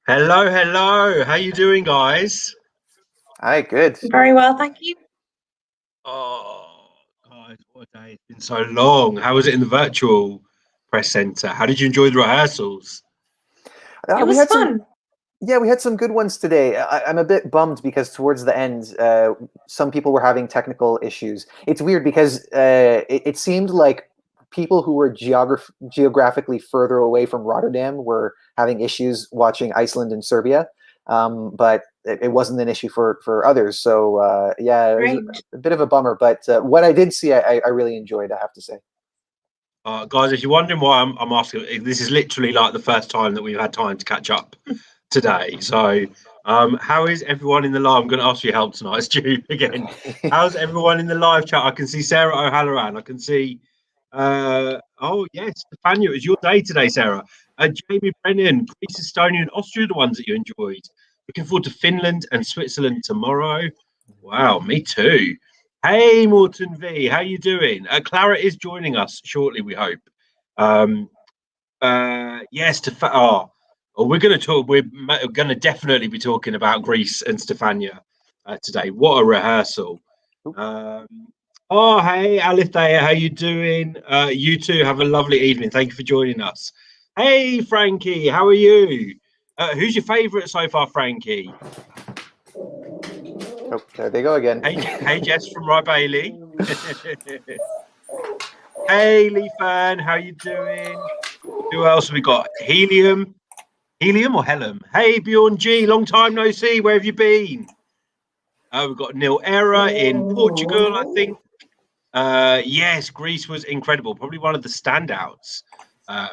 Hello, hello. How you doing, guys? Hi, good. Very well, thank you. Oh, guys, what a day. It's been so long. How was it in the virtual press center? How did you enjoy the rehearsals? It We was had some, fun. yeah, we had some good ones today. I'm a bit bummed because towards the end, some people were having technical issues. It's weird because it seemed like people who were geographically further away from Rotterdam were having issues watching Iceland and Serbia, but it wasn't an issue for others. So yeah, it was Great. a bit of a bummer. But what I did see, I really enjoyed, I have to say. Guys, if you're wondering why I'm asking, this is literally like the first time that we've had time to catch up today. So, how is everyone in the live? I'm going to ask for your help tonight, Stu, again. How's everyone in the live chat? I can see Sarah O'Halloran. I can see, oh, yes, Stefania, it was your day today, Sarah. Jamie Brennan, Greece, Estonia, and Austria, the ones that you enjoyed. Looking forward to Finland and Switzerland tomorrow. Wow, me too. Hey, Morton V, how you doing? Clara is joining us shortly, we hope. Um, yes, we're going to talk. We're going to definitely be talking about Greece and Stefania today. What a rehearsal! Um, oh, hey, Alithea, how you doing? You two have a lovely evening. Thank you for joining us. Hey, Frankie, how are you? Who's your favourite so far, Frankie? Oh, there they go again. Hey, Jess from Rye Bailey. Hey, Lee Fan, how you doing? Who else have we got? Helium or Helm? Hey, Bjorn G, long time no see. Where have you been? We've got Neil Era in Portugal, I think. Yes, Greece was incredible. Probably one of the standouts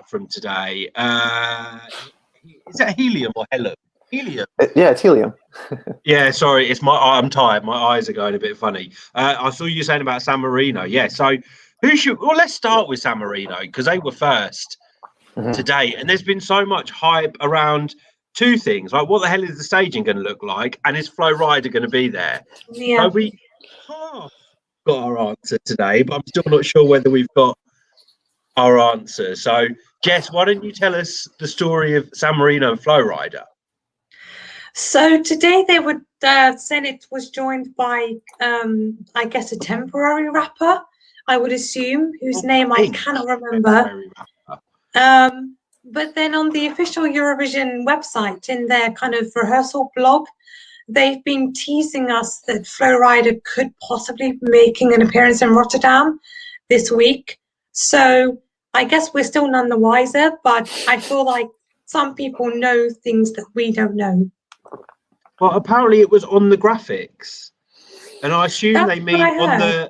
from today. Is that Helium or Helm? Helium. Yeah, it's helium. Yeah, sorry, I'm tired. My eyes are going a bit funny. I saw you saying about San Marino. Yeah, so let's start with San Marino because they were first today, and there's been so much hype around two things, like what the hell is the staging going to look like, and is Flo Rida going to be there? Yeah. So we half got our answer today, but I'm still not sure whether we've got our answer. So, Jess, why don't you tell us the story of San Marino and Flo Rida? So today they would Senhit was joined by I guess a temporary rapper, I would assume, whose name I cannot remember. But then on the official Eurovision website, in their kind of rehearsal blog, they've been teasing us that Flo Rida could possibly be making an appearance in Rotterdam this week. So I guess we're still none the wiser, but I feel like some people know things that we don't know. Well, apparently it was on the graphics, and I assume That's they what mean I heard.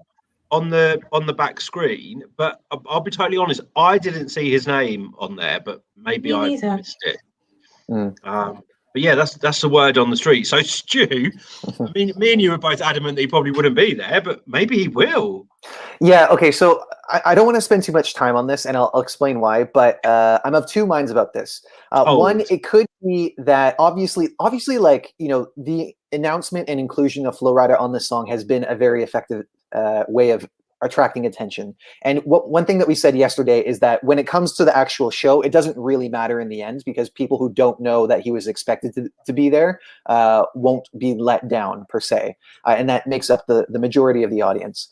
on the back screen. But I'll be totally honest, I didn't see his name on there, but maybe Me I neither. missed it. But yeah, that's the word on the street. So Stu, I mean, me and you were both adamant that he probably wouldn't be there, but maybe he will. Yeah, okay, so I don't want to spend too much time on this, and I'll explain why, but I'm of two minds about this. One, it could be that obviously, like, you know, the announcement and inclusion of Flo Rida on this song has been a very effective way of attracting attention. And one thing that we said yesterday is that when it comes to the actual show, it doesn't really matter in the end because people who don't know that he was expected to be there won't be let down per se. And that makes up the majority of the audience.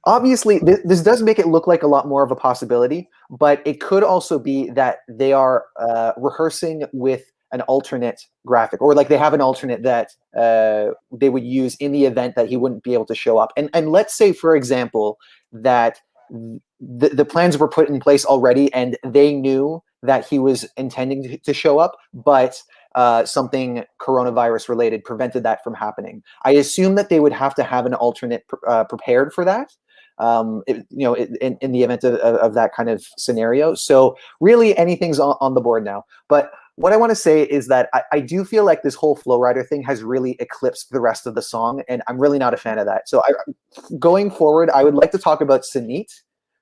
Obviously, this does make it look like a lot more of a possibility, but it could also be that they are rehearsing with an alternate graphic, or like they have an alternate that they would use in the event that he wouldn't be able to show up. And let's say, for example, that the plans were put in place already and they knew that he was intending to show up, but something coronavirus related prevented that from happening. I assume that they would have to have an alternate prepared for that. In the event of that kind of scenario. So really anything's on the board now. But what I want to say is that I do feel like this whole Flo Rida thing has really eclipsed the rest of the song, and I'm really not a fan of that. So going forward, I would like to talk about Senhit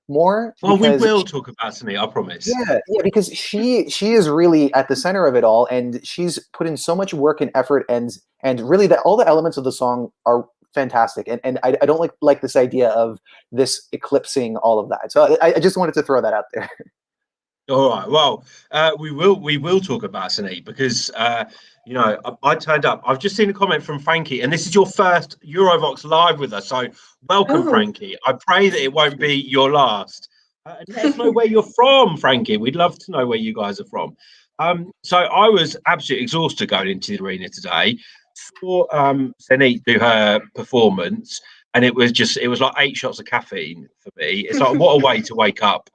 more. Well, we will talk about Senhit, I promise. Yeah, because she is really at the center of it all, and she's put in so much work and effort, and really that all the elements of the song are fantastic, and I don't like this idea of this eclipsing all of that. So I just wanted to throw that out there. All right. Well, we will talk about Senhit because you know I turned up. I've just seen a comment from Frankie, and this is your first Eurovoxx live with us. So welcome, Oh. Frankie. I pray that it won't be your last. And let us know where you're from, Frankie. We'd love to know where you guys are from. So I was absolutely exhausted going into the arena today. Saw Senhit do her performance, and it was like 8 shots of caffeine for me. It's like what a way to wake up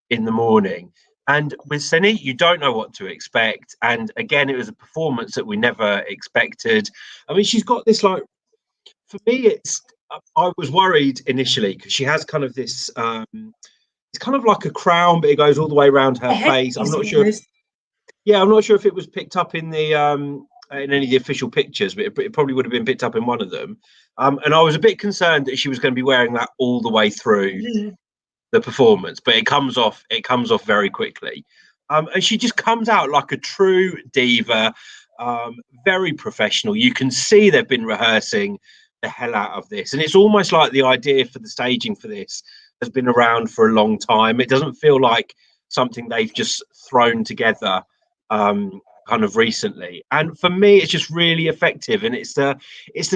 in the morning. And with Senhit, you don't know what to expect. And again, it was a performance that we never expected. I mean, she's got this, like, for me, I was worried initially because she has kind of this, it's kind of like a crown, but it goes all the way around her face. I'm not sure. I'm not sure if it was picked up in the in any of the official pictures, but it probably would have been picked up in one of them. And I was a bit concerned that she was going to be wearing that all the way through the performance, but it comes off very quickly. And she just comes out like a true diva, very professional. You can see they've been rehearsing the hell out of this, and it's almost like the idea for the staging for this has been around for a long time. It doesn't feel like something they've just thrown together kind of recently. And for me, it's just really effective, and it's the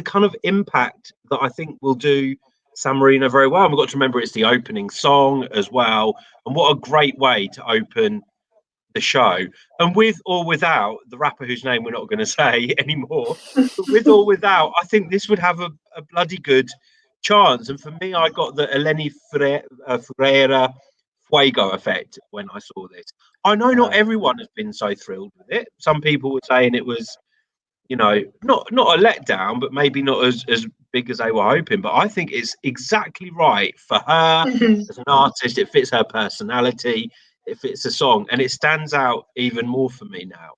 kind of impact that I think will do San Marino very well. And we've got to remember it's the opening song as well, and what a great way to open the show. And with or without the rapper whose name we're not going to say anymore, but with or without, I think this would have a bloody good chance. And for me, I got the Eleni Ferreira Fuego effect when I saw this. I know not everyone has been so thrilled with it. Some people were saying it was, you know, not a letdown, but maybe not as big as they were hoping. But I think it's exactly right for her as an artist. It fits her personality. It fits the song, and it stands out even more for me now.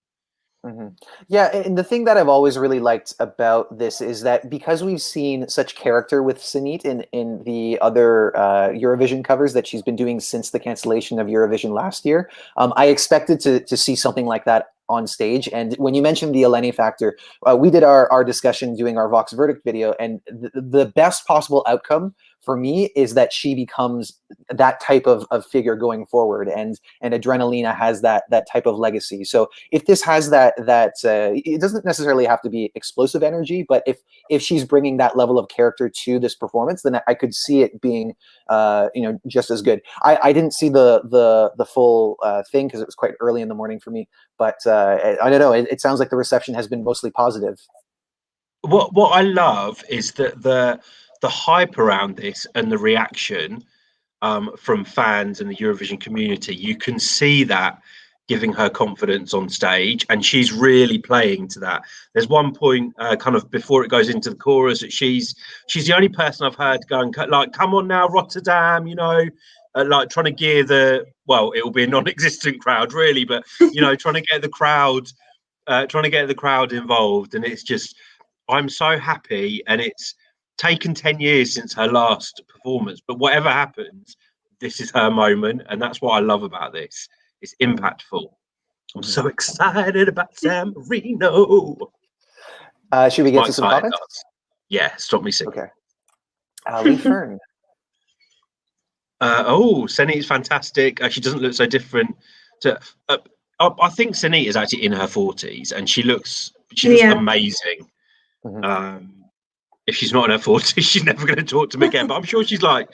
Yeah, and the thing that I've always really liked about this is that because we've seen such character with Senhit in the other Eurovision covers that she's been doing since the cancellation of Eurovision last year, I expected to see something like that on stage. And when you mentioned the Eleni factor, we did our discussion doing our Vox Verdict video, and the best possible outcome for me is that she becomes that type of figure going forward, and Adrenalina has that type of legacy. So if this has that it doesn't necessarily have to be explosive energy, but if she's bringing that level of character to this performance, then I could see it being just as good. I didn't see the full thing because it was quite early in the morning for me, but I don't know. It sounds like the reception has been mostly positive. What I love is that the hype around this and the reaction from fans and the Eurovision community. You can see that giving her confidence on stage, and she's really playing to that. There's one point kind of before it goes into the chorus that she's the only person I've heard going like, "Come on now, Rotterdam," like trying to gear it will be a non-existent crowd really, but trying to get the crowd involved. And it's just, I'm so happy, and it's taken 10 years since her last performance, but whatever happens, this is her moment, and that's what I love about this. It's impactful. I'm so excited about San Marino. Should we get to some comments? Yeah, stop me singing. Okay. Lee Fern. Senhit is fantastic. She doesn't look so different to. I think Senhit is actually in her 40s, and she looks amazing. If she's not in her 40s, she's never going to talk to me again. But I'm sure she's like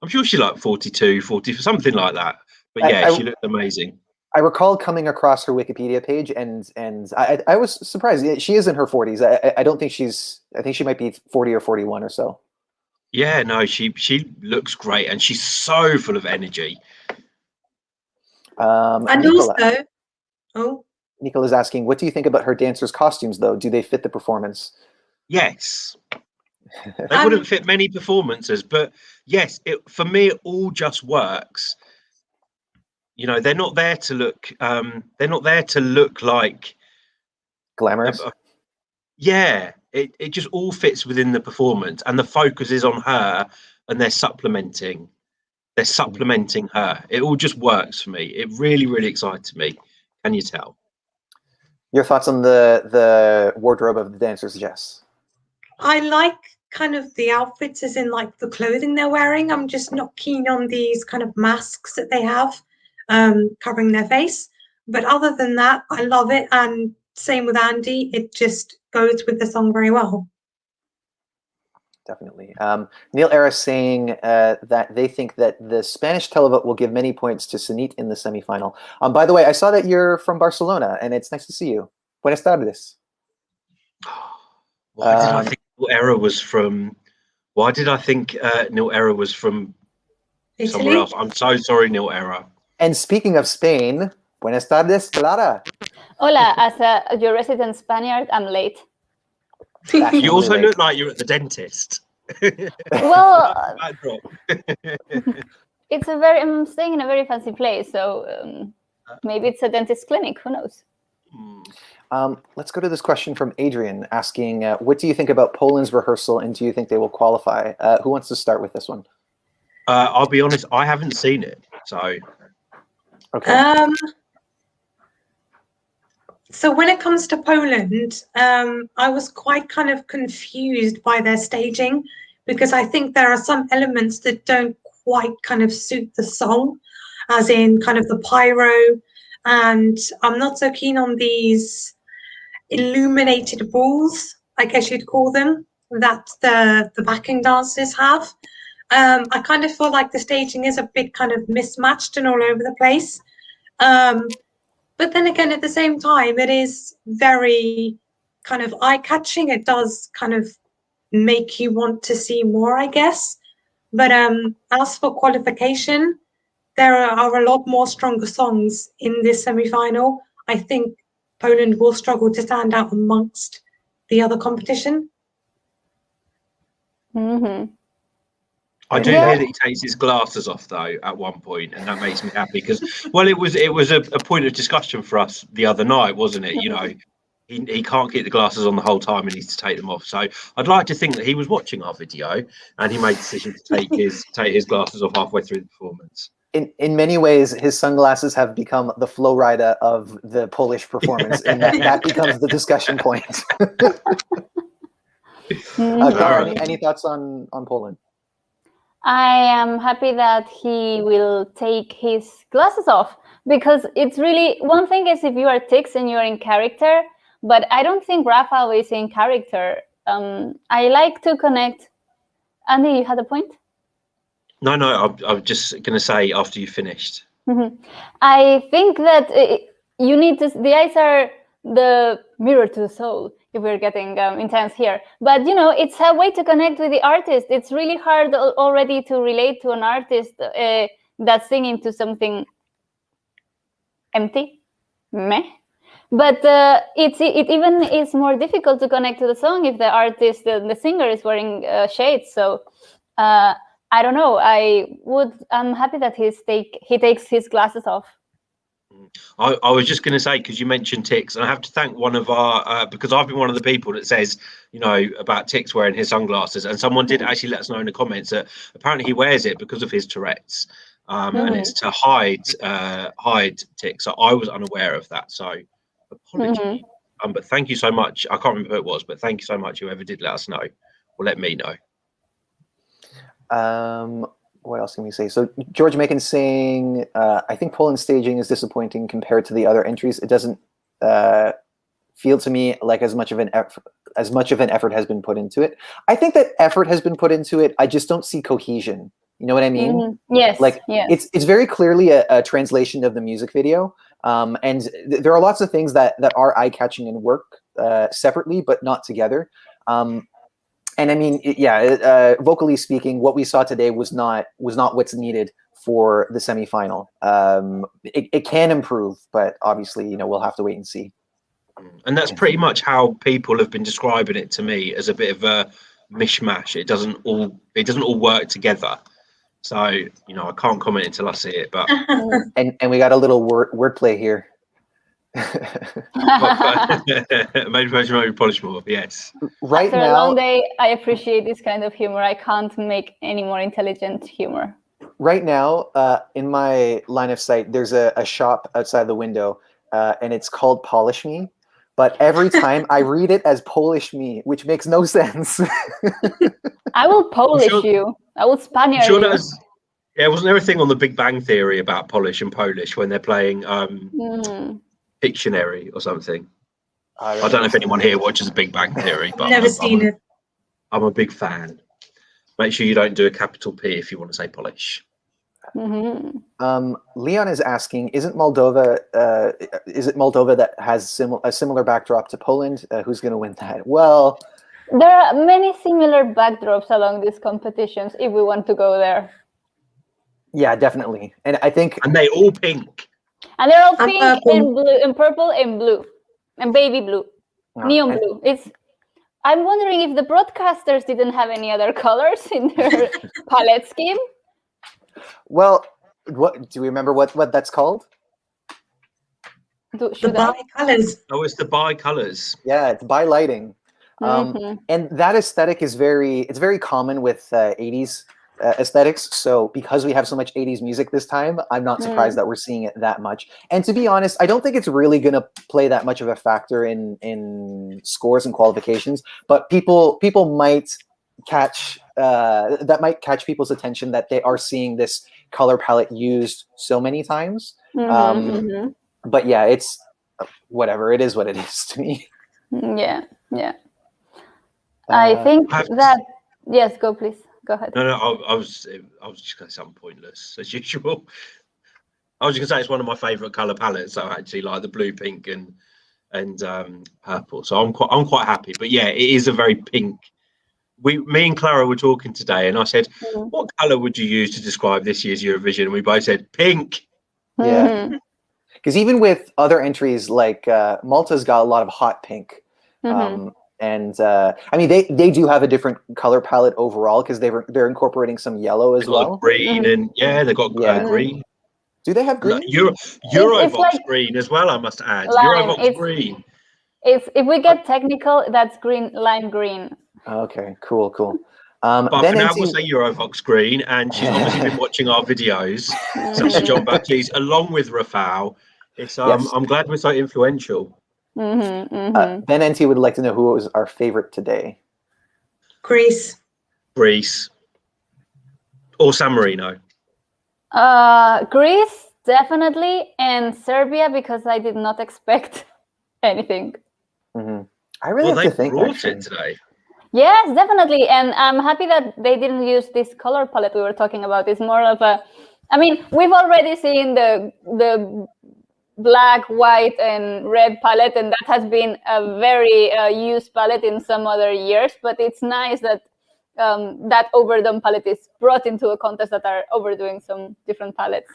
42, 40, something like that. But yeah, she looked amazing. I recall coming across her Wikipedia page, and I was surprised. She is in her 40s. I don't think I think she might be 40 or 41 or so. Yeah, no, she looks great, and she's so full of energy. And Nicola, also, Nicola's asking, what do you think about her dancers' costumes, though? Do they fit the performance? Yes. They wouldn't fit many performances, but yes, for me, it all just works. They're not there to look. They're not there to look like glamorous. It just all fits within the performance, and the focus is on her, and they're supplementing her. It all just works for me. It really, really excites me. Can you tell? Your thoughts on the wardrobe of the dancers, Jess? I like kind of the outfits, as in like the clothing they're wearing. I'm just not keen on these kind of masks that they have. covering their face. But other than that, I love it. And same with Andy, it just goes with the song very well. Definitely. Neil Era saying that they think that the Spanish televote will give many points to Senhit in the semifinal. By the way, I saw that you're from Barcelona, and it's nice to see you. Buenas tardes. Why did I think Neil Era was from? Why did I think Neil Era was from somewhere else? I'm so sorry, Neil Era. And speaking of Spain, buenas tardes, Clara. Hola, as your resident Spaniard, I'm late. You also look like you're at the dentist. Well, it's I'm staying in a very fancy place, so maybe it's a dentist clinic. Who knows? Let's go to this question from Adrian asking, what do you think about Poland's rehearsal, and do you think they will qualify? Who wants to start with this one? I'll be honest, I haven't seen it, so. Okay. So when it comes to Poland, I was quite kind of confused by their staging, because I think there are some elements that don't quite kind of suit the song, as in kind of the pyro, and I'm not so keen on these illuminated balls, I guess you'd call them, that the backing dancers have. I kind of feel like the staging is a bit kind of mismatched and all over the place. But then again, at the same time, it is very kind of eye-catching. It does kind of make you want to see more, I guess. But as for qualification, there are a lot more stronger songs in this semi-final. I think Poland will struggle to stand out amongst the other competition. Mm-hmm. I do hear that he takes his glasses off though at one point, and that makes me happy because, well, it was a point of discussion for us the other night, wasn't it? You know, he can't keep the glasses on the whole time and needs to take them off. So I'd like to think that he was watching our video and he made the decision to take his glasses off halfway through the performance. In many ways, his sunglasses have become the flow rider of the Polish performance, and that becomes the discussion point. Any thoughts on Poland? I am happy that he will take his glasses off, because it's really, one thing is if you are Tix and you're in character, but I don't think Rafael is in character. I like to connect. Andy, you had a point? No, I'm just going to say after you finished. Mm-hmm. I think that you need to, the eyes are the mirror to the soul, if we're getting intense here. But, you know, it's a way to connect with the artist. It's really hard already to relate to an artist that's singing to something empty, meh. But it even is more difficult to connect to the song if the artist, the singer is wearing shades. So I don't know. I'm happy that he takes his glasses off. I was just going to say, because you mentioned Tix, and I have to thank one of our, because I've been one of the people that says, you know, about Tix wearing his sunglasses, and someone did actually let us know in the comments that apparently he wears it because of his Tourette's, and it's to hide Tix. So I was unaware of that, so apologies. But thank you so much. I can't remember who it was, but thank you so much, whoever did let us know, or let me know. What else can we say? So George Macon saying, I think Poland's staging is disappointing compared to the other entries. It doesn't feel to me like as much of an effort has been put into it. I think that effort has been put into it. I just don't see cohesion. You know what I mean? Yes. Like it's very clearly a translation of the music video. And there are lots of things that are eye-catching and work separately, but not together. And I mean, vocally speaking, what we saw today was not what's needed for the semifinal. It can improve, but obviously, you know, we'll have to wait and see. And that's pretty much how people have been describing it to me, as a bit of a mishmash. It doesn't all work together. So, you know, I can't comment until I see it. But and we got a little wordplay here. maybe polish more. Yes. Right After now, a long day, I appreciate this kind of humor. I can't make any more intelligent humor. Right now, in my line of sight, there's a shop outside the window, and it's called Polish Me. But every time I read it as Polish Me, which makes no sense. I will Polish you. I will Spaniard you. Yeah, wasn't there a thing on the Big Bang Theory about Polish and Polish when they're playing Pictionary or something? I don't know if anyone here watches Big Bang Theory, but Never seen it. I'm a big fan. Make sure you don't do a capital P if you want to say Polish. Leon is asking, is it Moldova that has a similar backdrop to Poland? Who's going to win that? Well, there are many similar backdrops along these competitions if we want to go there. Yeah, definitely. And I think... And they all pink. And they're all pink and blue and purple and blue and baby blue, neon blue. I'm wondering if the broadcasters didn't have any other colors in their palette scheme. Well, what do we remember what that's called? The bi-colors. Oh, it's the bi-colors. Yeah, it's bi-lighting. And that aesthetic is very common with 80s aesthetics. So because we have so much 80s music this time, I'm not surprised that we're seeing it that much. And to be honest, I don't think it's really going to play that much of a factor in scores and qualifications. But people might catch that might catch people's attention that they are seeing this color palette used so many times. But yeah, it's whatever. It is what it is to me. Yeah. I think that yes. Go please. Go ahead. No. I was just going to say something pointless as usual. I was just going to say it's one of my favourite colour palettes. So actually, like the blue, pink, and purple. So I'm quite happy. But yeah, it is a very pink. Me and Clara were talking today, and I said, "What colour would you use to describe this year's Eurovision?" And we both said pink. Yeah, because even with other entries, like Malta's got a lot of hot pink. And I mean, they do have a different color palette overall because they're incorporating some yellow as well. Green and they got green. Do they have green? Eurovoxx like green as well. I must add, Eurovoxx green. If we get technical, that's green, lime green. Okay, cool. But for now, we'll say Eurovoxx green, and she's obviously been watching our videos. Such John Baptiste, along with Rafał. It's I'm glad we're so influential. Ben NT would like to know who was our favorite today. Greece, or San Marino. Greece definitely, and Serbia because I did not expect anything. I really have to think. They brought it today. Yes, definitely, and I'm happy that they didn't use this color palette we were talking about. It's more of a, I mean, we've already seen the black, white, and red palette, and that has been a very used palette in some other years. But it's nice that that overdone palette is brought into a contest that are overdoing some different palettes.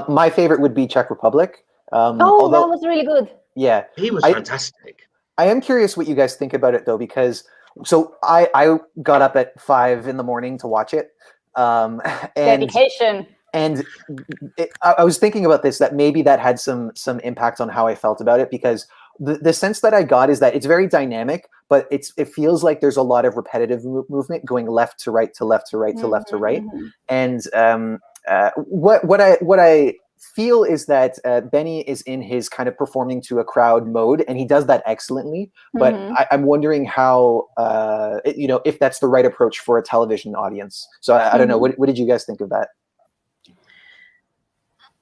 My favorite would be Czech Republic. Although, that was really good. Yeah, he was fantastic. I am curious what you guys think about it though, because I got up at 5 a.m. to watch it. And dedication. And I was thinking about this, that maybe that had some impact on how I felt about it, because the sense that I got is that it's very dynamic, but it feels like there's a lot of repetitive movement going left to right to left to right to left to right. And what I feel is that Benny is in his kind of performing to a crowd mode, and he does that excellently. But I'm wondering how, if that's the right approach for a television audience. So I don't know. What did you guys think of that?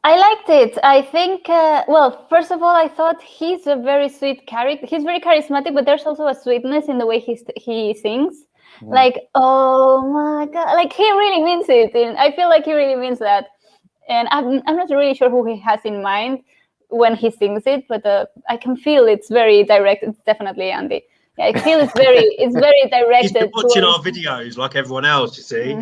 I liked it. I think, well, first of all, I thought he's a very sweet character. He's very charismatic, but there's also a sweetness in the way he sings. Like, oh my God, like he really means it. And I feel like he really means that. And I'm not really sure who he has in mind when he sings it, but I can feel it's very direct. It's definitely Andy. Yeah, I feel it's very directed. He's been watching our videos like everyone else, you see.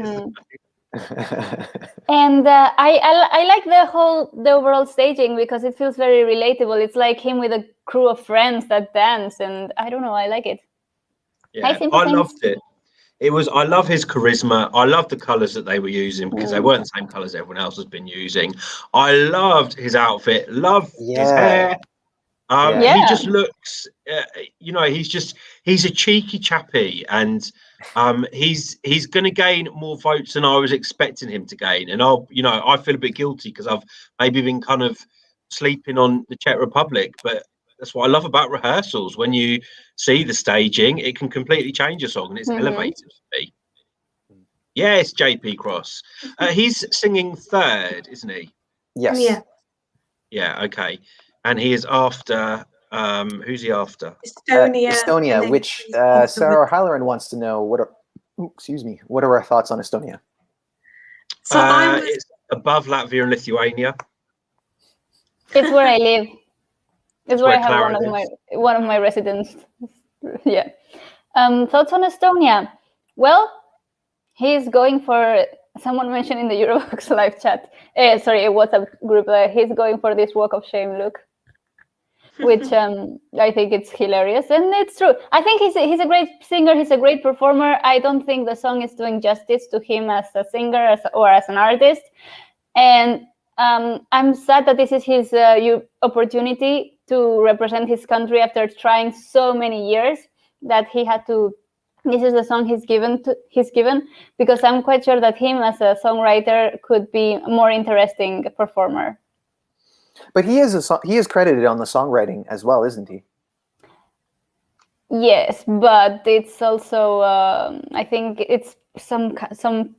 And I like the overall staging because it feels very relatable. It's like him with a crew of friends that dance, and I don't know, I like it. Yeah, I loved it. I love his charisma. I love the colours that they were using because they weren't the same colours everyone else has been using. I loved his outfit, his hair. He just looks, he's a cheeky chappy, and he's going to gain more votes than I was expecting him to gain. And I feel a bit guilty because I've maybe been kind of sleeping on the Czech Republic, but that's what I love about rehearsals. When you see the staging, it can completely change a song, and it's elevated for me. Yes, JP Cross. He's singing third, isn't he? Yes. Yeah. Yeah. Okay. And he is after. Who's he after? Estonia. Estonia, and then which he's also Sarah with- Halloran wants to know what are our thoughts on Estonia? So I was, It's above Latvia and Lithuania. It's where I live. It's where I have Clara one of my residents. Yeah. Thoughts on Estonia? Well, he's going for. Someone mentioned in the Eurovoxx live chat. Sorry, a WhatsApp group. He's going for this walk of shame look, which I think it's hilarious, and it's true. I think he's a great singer. He's a great performer. I don't think the song is doing justice to him as a singer or as an artist, and I'm sad that this is his opportunity to represent his country after trying so many years that he had to. This is the song he's given because I'm quite sure that him as a songwriter could be a more interesting performer. But he is credited on the songwriting as well, isn't he? Yes, but it's also I think it's some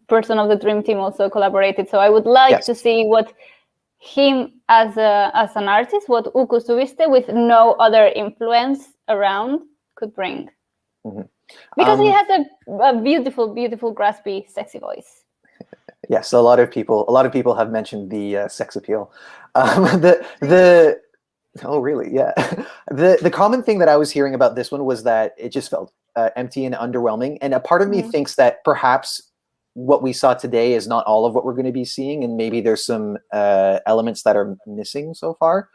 person of the Dream Team also collaborated. So I would like to see what him as an artist, what Uku Suviste with no other influence around could bring. Mm-hmm. Because he has a beautiful, beautiful, graspy, sexy voice. Yes, a lot of people have mentioned the sex appeal. Oh, really? Yeah. The common thing that I was hearing about this one was that it just felt empty and underwhelming. And a part of me thinks that perhaps what we saw today is not all of what we're going to be seeing, and maybe there's some elements that are missing so far.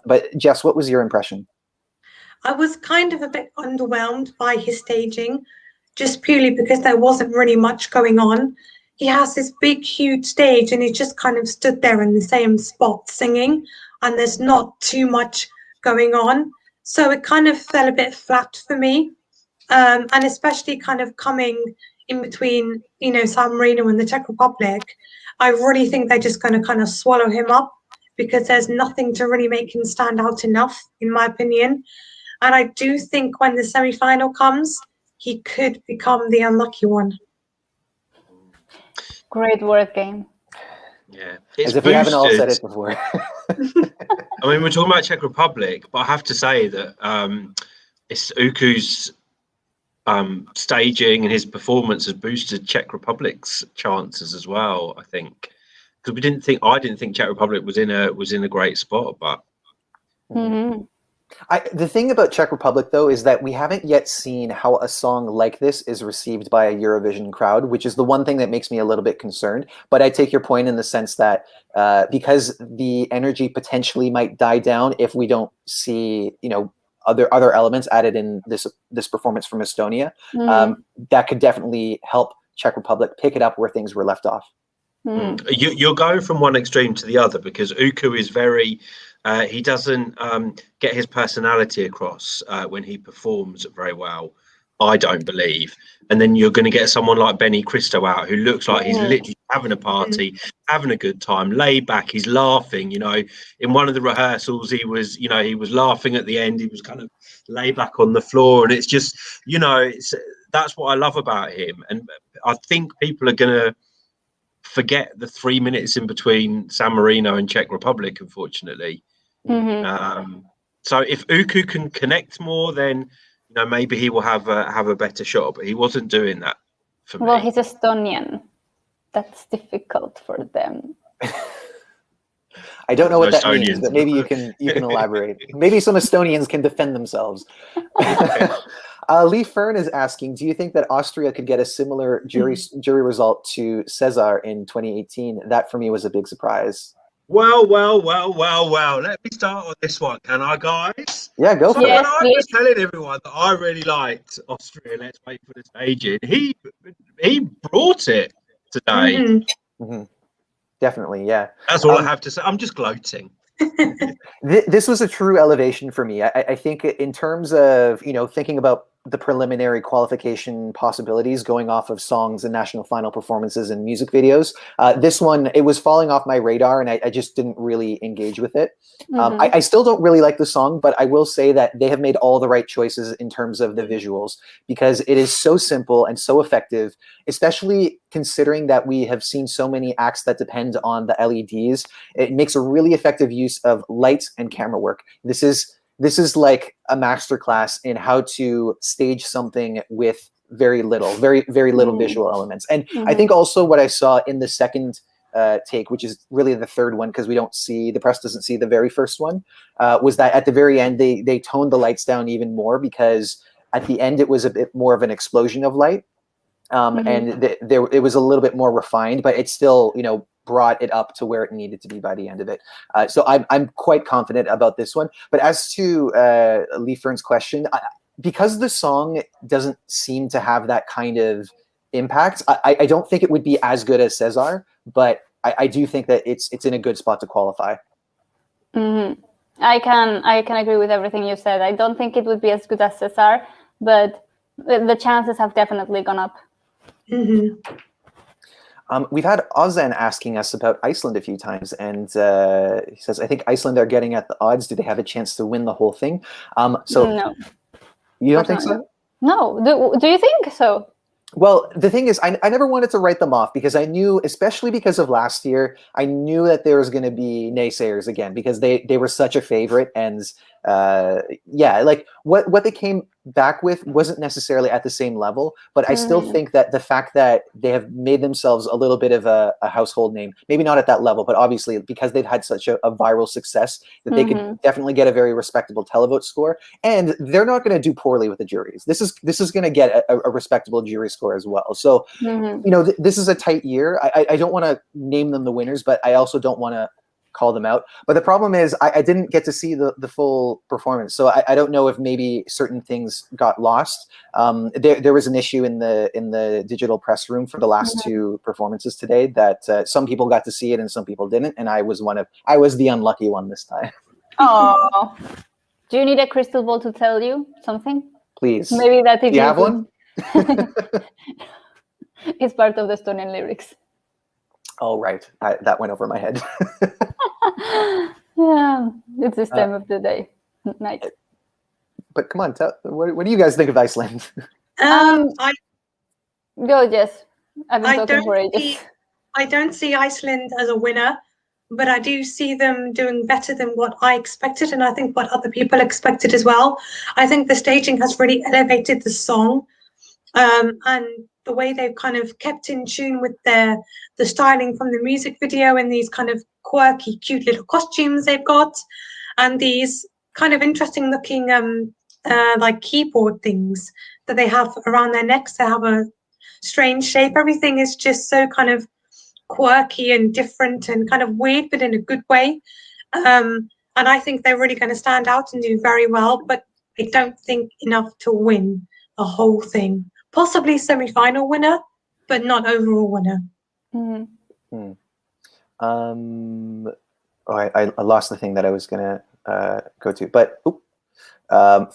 But Jess, what was your impression? I was kind of a bit underwhelmed by his staging, just purely because there wasn't really much going on. He has this big, huge stage, and he just kind of stood there in the same spot singing, and there's not too much going on. So it kind of fell a bit flat for me, and especially kind of coming in between, San Marino and the Czech Republic. I really think they're just going to kind of swallow him up because there's nothing to really make him stand out enough, in my opinion. And I do think when the semi-final comes, he could become the unlucky one. Great word game. Yeah. As if we haven't all said it before. I mean, we're talking about Czech Republic, but I have to say that it's Uku's staging and his performance has boosted Czech Republic's chances as well, I think. Because I didn't think Czech Republic was in a great spot, but the thing about Czech Republic, though, is that we haven't yet seen how a song like this is received by a Eurovision crowd, which is the one thing that makes me a little bit concerned. But I take your point in the sense that because the energy potentially might die down if we don't see, other elements added in this performance from Estonia, that could definitely help Czech Republic pick it up where things were left off. You're going from one extreme to the other because Uku is very. He doesn't get his personality across when he performs very well, I don't believe. And then you're going to get someone like Benny Cristo out who looks like he's literally having a party, having a good time, laid back. He's laughing. In one of the rehearsals, he was laughing at the end. He was kind of laid back on the floor, and it's just, that's what I love about him. And I think people are going to forget the 3 minutes in between San Marino and Czech Republic, unfortunately. So if Uku can connect more, then maybe he will have a better shot. But he wasn't doing that for me. Well, he's Estonian. That's difficult for them. I don't know what that means, but maybe you can elaborate. Maybe some Estonians can defend themselves. Lee Fern is asking, do you think that Austria could get a similar jury result to Cesar in 2018? That for me was a big surprise. Well. Let me start on this one, can I, guys? Yeah, go for it. When I was telling everyone that I really liked Austria, let's wait for the staging, he brought it today. Definitely, yeah. That's all I have to say. I'm just gloating. This was a true elevation for me. I think in terms of, thinking about the preliminary qualification possibilities going off of songs and national final performances and music videos. This one, it was falling off my radar, and I just didn't really engage with it. I still don't really like the song, but I will say that they have made all the right choices in terms of the visuals, because it is so simple and so effective, especially considering that we have seen so many acts that depend on the LEDs. It makes a really effective use of lights and camera work. This is like a masterclass in how to stage something with very little visual elements. And I think also what I saw in the second take, which is really the third one, because the press doesn't see the very first one, was that at the very end they toned the lights down even more, because at the end it was a bit more of an explosion of light. And it was a little bit more refined, but it still, brought it up to where it needed to be by the end of it. So I'm quite confident about this one. But as to Lee Fern's question, because the song doesn't seem to have that kind of impact, I don't think it would be as good as Cesar, but I do think that it's in a good spot to qualify. I can agree with everything you said. I don't think it would be as good as Cesar, but the chances have definitely gone up. We've had Ozan asking us about Iceland a few times, and he says, I think Iceland are getting at the odds. Do they have a chance to win the whole thing? No. You don't think so? No. Do you think so? Well, the thing is, I never wanted to write them off, because I knew, especially because of last year, I knew that there was going to be naysayers again, because they were such a favorite. And like what they came back with wasn't necessarily at the same level, but I still think that the fact that they have made themselves a little bit of a household name, maybe not at that level, but obviously because they've had such a viral success, that they could definitely get a very respectable televote score, and they're not going to do poorly with the juries. This is going to get a respectable jury score as well. So this is a tight year. I don't want to name them the winners, but I also don't want to call them out. But the problem is I didn't get to see the full performance, so I don't know if maybe certain things got lost. There was an issue in the digital press room for the last two performances today, that some people got to see it and some people didn't, and I was the unlucky one this time. Oh, do you need a crystal ball to tell you something? Please. Maybe that if you have one. It's part of the Estonian lyrics. Oh, right. That went over my head. Yeah, it's this time of the day, night. But come on, what do you guys think of Iceland? Go, Jess. I've been talking for ages. I don't see Iceland as a winner, but I do see them doing better than what I expected, and I think what other people expected as well. I think the staging has really elevated the song, and the way they've kind of kept in tune with the styling from the music video, and these kind of quirky, cute little costumes they've got, and these kind of interesting looking like keyboard things that they have around their necks. They have a strange shape. Everything is just so kind of quirky and different and kind of weird, but in a good way. And I think they're really going to stand out and do very well, but I don't think enough to win the whole thing. Possibly semi-final winner, but not overall winner. I lost the thing that I was gonna go to, but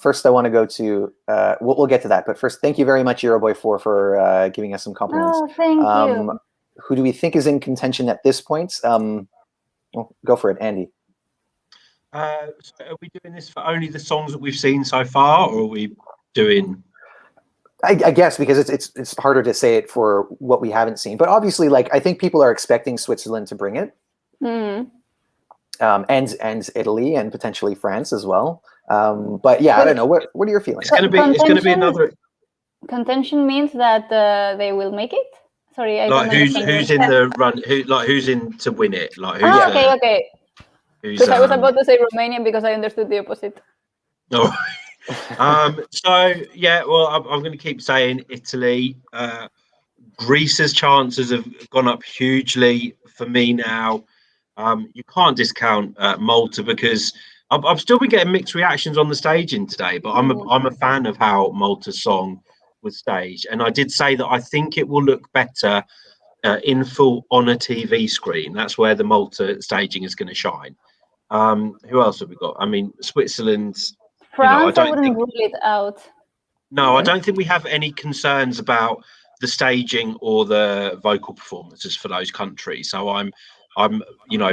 first I want to go to. We'll get to that, but first, thank you very much, Euroboy, for giving us some compliments. Oh, thank you. Who do we think is in contention at this point? Go for it, Andy. So are we doing this for only the songs that we've seen so far, or are we doing? I guess because it's harder to say it for what we haven't seen, but obviously, like, I think people are expecting Switzerland to bring it, and Italy and potentially France as well. But yeah, I don't know. What are your feelings? It's going to be another. Contention means that they will make it. Sorry, I like don't who's in the run? Who's in to win it? Like who's okay. Because I was about to say Romania because I understood the opposite. Oh. So yeah, well, I'm going to keep saying Italy. Greece's chances have gone up hugely for me now. You can't discount Malta because I've still been getting mixed reactions on the staging today, but I'm a fan of how Malta's song was staged, and I did say that I think it will look better in full on a TV screen. That's where the Malta staging is going to shine. Who else have we got? I mean, Switzerland's. France, I wouldn't rule it out. No, I don't think we have any concerns about the staging or the vocal performances for those countries. So I'm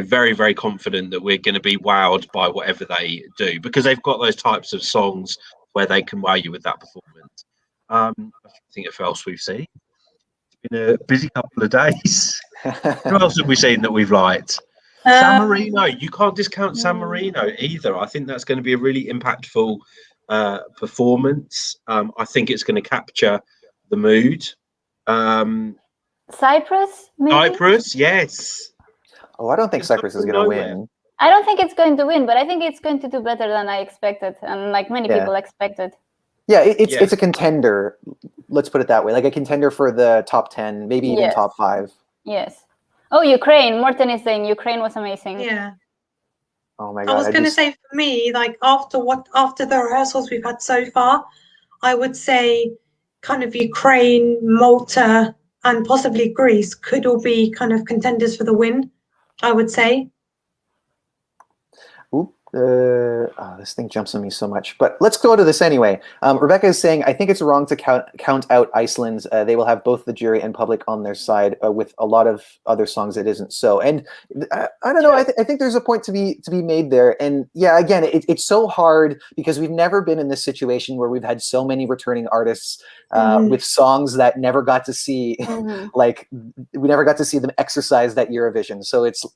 very, very confident that we're going to be wowed by whatever they do, because they've got those types of songs where they can wow you with that performance. I think if else we've seen. It's been a busy couple of days. Who else have we seen that we've liked? San Marino. You can't discount San Marino either. I think that's going to be a really impactful performance. I think it's going to capture the mood. Cyprus, maybe? Cyprus, yes. Oh, I don't think Cyprus is going to win. I don't think it's going to win, but I think it's going to do better than I expected, and like many people expected. Yeah, it's a contender. Let's put it that way, like a contender for the top 10, maybe even top 5. Yes. Oh, Ukraine. Morten is saying Ukraine was amazing. Yeah. Oh my God. I was going to say, for me, like after the rehearsals we've had so far, I would say kind of Ukraine, Malta, and possibly Greece could all be kind of contenders for the win, I would say. This thing jumps on me so much, but let's go to this anyway. Rebecca is saying, I think it's wrong to count out Iceland. They will have both the jury and public on their side. With a lot of other songs, it isn't so. And I don't know. I think there's a point to be made there. And yeah, again, it's so hard because we've never been in this situation where we've had so many returning artists with songs that never got to see, like we never got to see them exercise that Eurovision. So it's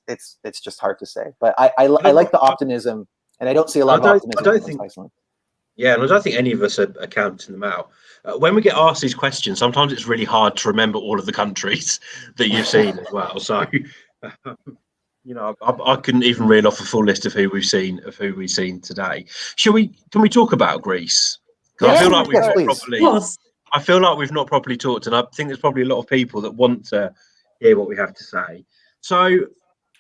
just hard to say. But I like the optimism. And I don't see a lot of optimism in Iceland. Yeah, and I don't think any of us are counting them out. When we get asked these questions, sometimes it's really hard to remember all of the countries that you've seen as well. So, I couldn't even reel off a full list of who we've seen today. Can we talk about Greece? Because I feel like I feel like we've not properly talked, and I think there's probably a lot of people that want to hear what we have to say. So,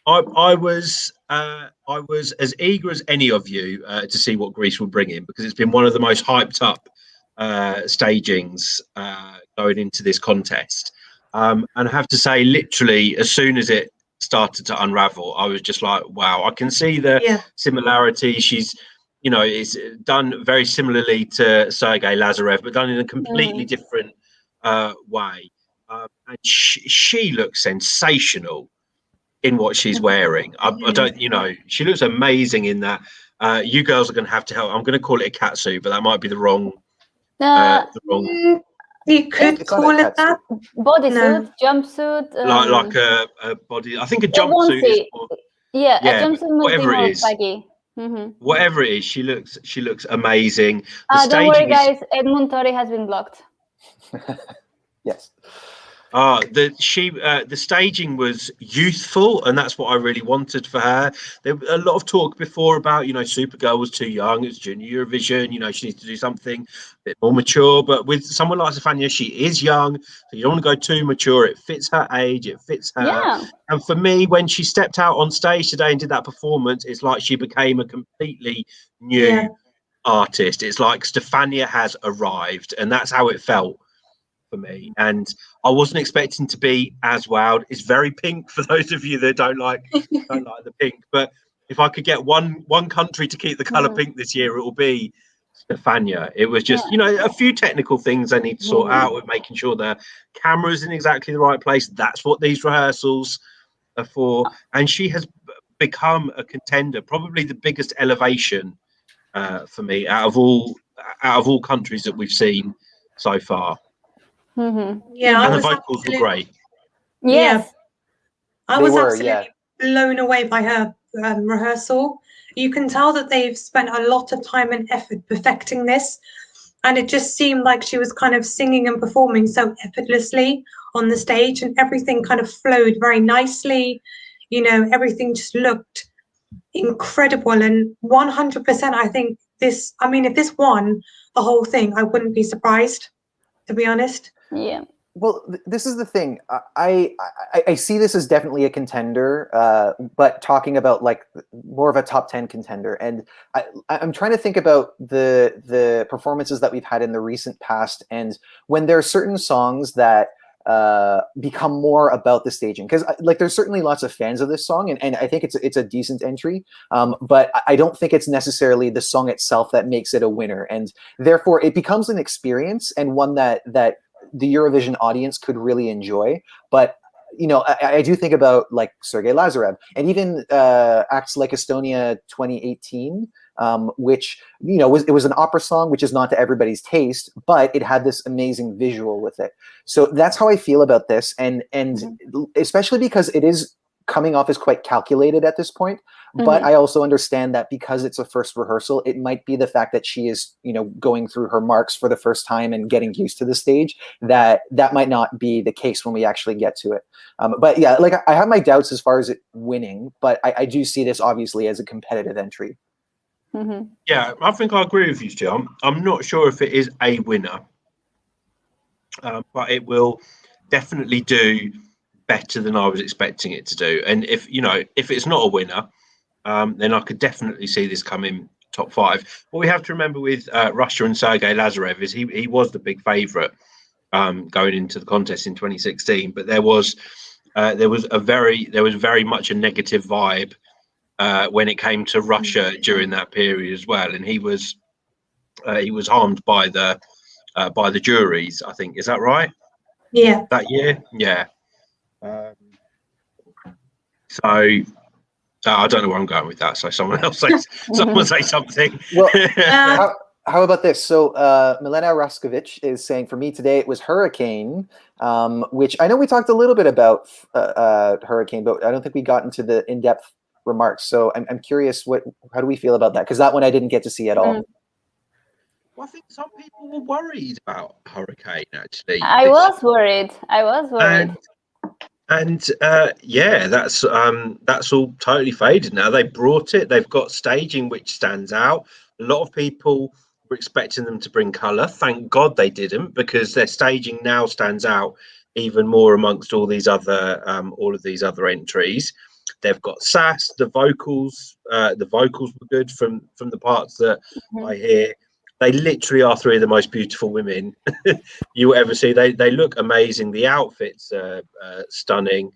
I was as eager as any of you to see what Greece will bring in, because it's been one of the most hyped up stagings going into this contest. And I have to say, literally, as soon as it started to unravel, I was just like, wow, I can see the similarity. She's, it's done very similarly to Sergei Lazarev, but done in a completely different way. And she looks sensational in what she's wearing. I don't, she looks amazing in that. You girls are going to have to help. I'm going to call it a catsuit, but that might be the wrong. You could call it that. Bodysuit, jumpsuit. Like a body. I think a jumpsuit is more, a jumpsuit. Whatever it is. Whatever it is, she looks amazing. Don't worry, guys. Edmund Torre has been blocked. Yes. The staging was youthful, and that's what I really wanted for her. There was a lot of talk before about, Supergirl was too young, it's junior Eurovision, she needs to do something a bit more mature. But with someone like Stefania, she is young, so you don't want to go too mature. It fits her age, it fits her. Yeah. And for me, when she stepped out on stage today and did that performance, it's like she became a completely new artist. It's like Stefania has arrived, and that's how it felt for me. And I wasn't expecting to be as wowed. It's very pink for those of you that don't like the pink. But if I could get one country to keep the color pink this year, it will be Stefania. It was just a few technical things I need to sort out with making sure the camera's in exactly the right place. That's what these rehearsals are for. And she has become a contender, probably the biggest elevation for me out of all countries that we've seen so far. Yeah, and the vocals were great. Yes, I was absolutely blown away by her rehearsal. You can tell that they've spent a lot of time and effort perfecting this, and it just seemed like she was kind of singing and performing so effortlessly on the stage, and everything kind of flowed very nicely. Everything just looked incredible. And 100%, I think if this won the whole thing, I wouldn't be surprised, to be honest. Yeah. Well, this is the thing. I see this as definitely a contender, but talking about like more of a top 10 contender. And I'm trying to think about the performances that we've had in the recent past, and when there are certain songs that become more about the staging, because like there's certainly lots of fans of this song, and I think it's a decent entry, but I don't think it's necessarily the song itself that makes it a winner, and therefore it becomes an experience and one that the Eurovision audience could really enjoy. But you know, I do think about like Sergei Lazarev, and even acts like Estonia 2018, which, you know, it was an opera song, which is not to everybody's taste, but it had this amazing visual with it. So that's how I feel about this, and especially because it is coming off as quite calculated at this point. But I also understand that because it's a first rehearsal, it might be the fact that she is, you know, going through her marks for the first time and getting used to the stage, that might not be the case when we actually get to it. But yeah, like I have my doubts as far as it winning, but I do see this obviously as a competitive entry. Yeah, I think I agree with you, Stu. I'm not sure if it is a winner, but it will definitely do better than I was expecting it to do. And if it's not a winner, then I could definitely see this coming top 5. What we have to remember with Russia and Sergei Lazarev is he was the big favourite going into the contest in 2016, but there was very much a negative vibe when it came to Russia during that period as well, and he was harmed by the juries, I think. Is that right? Yeah. That year, yeah. So I don't know where I'm going with that. So someone else say something. Well, how about this? So Milena Raskovich is saying, for me today it was Hurricane, which I know we talked a little bit about Hurricane, but I don't think we got into the in-depth remarks. So I'm curious, how do we feel about that? Because that one I didn't get to see at all. Well, I think some people were worried about Hurricane, actually. I was worried. And yeah, that's all totally faded now. They brought it. They've got staging which stands out. A lot of people were expecting them to bring colour. Thank God they didn't, because their staging now stands out even more amongst all of these other entries. They've got sass. The vocals were good from the parts that I hear. They literally are 3 of the most beautiful women you will ever see. They look amazing. The outfits are stunning.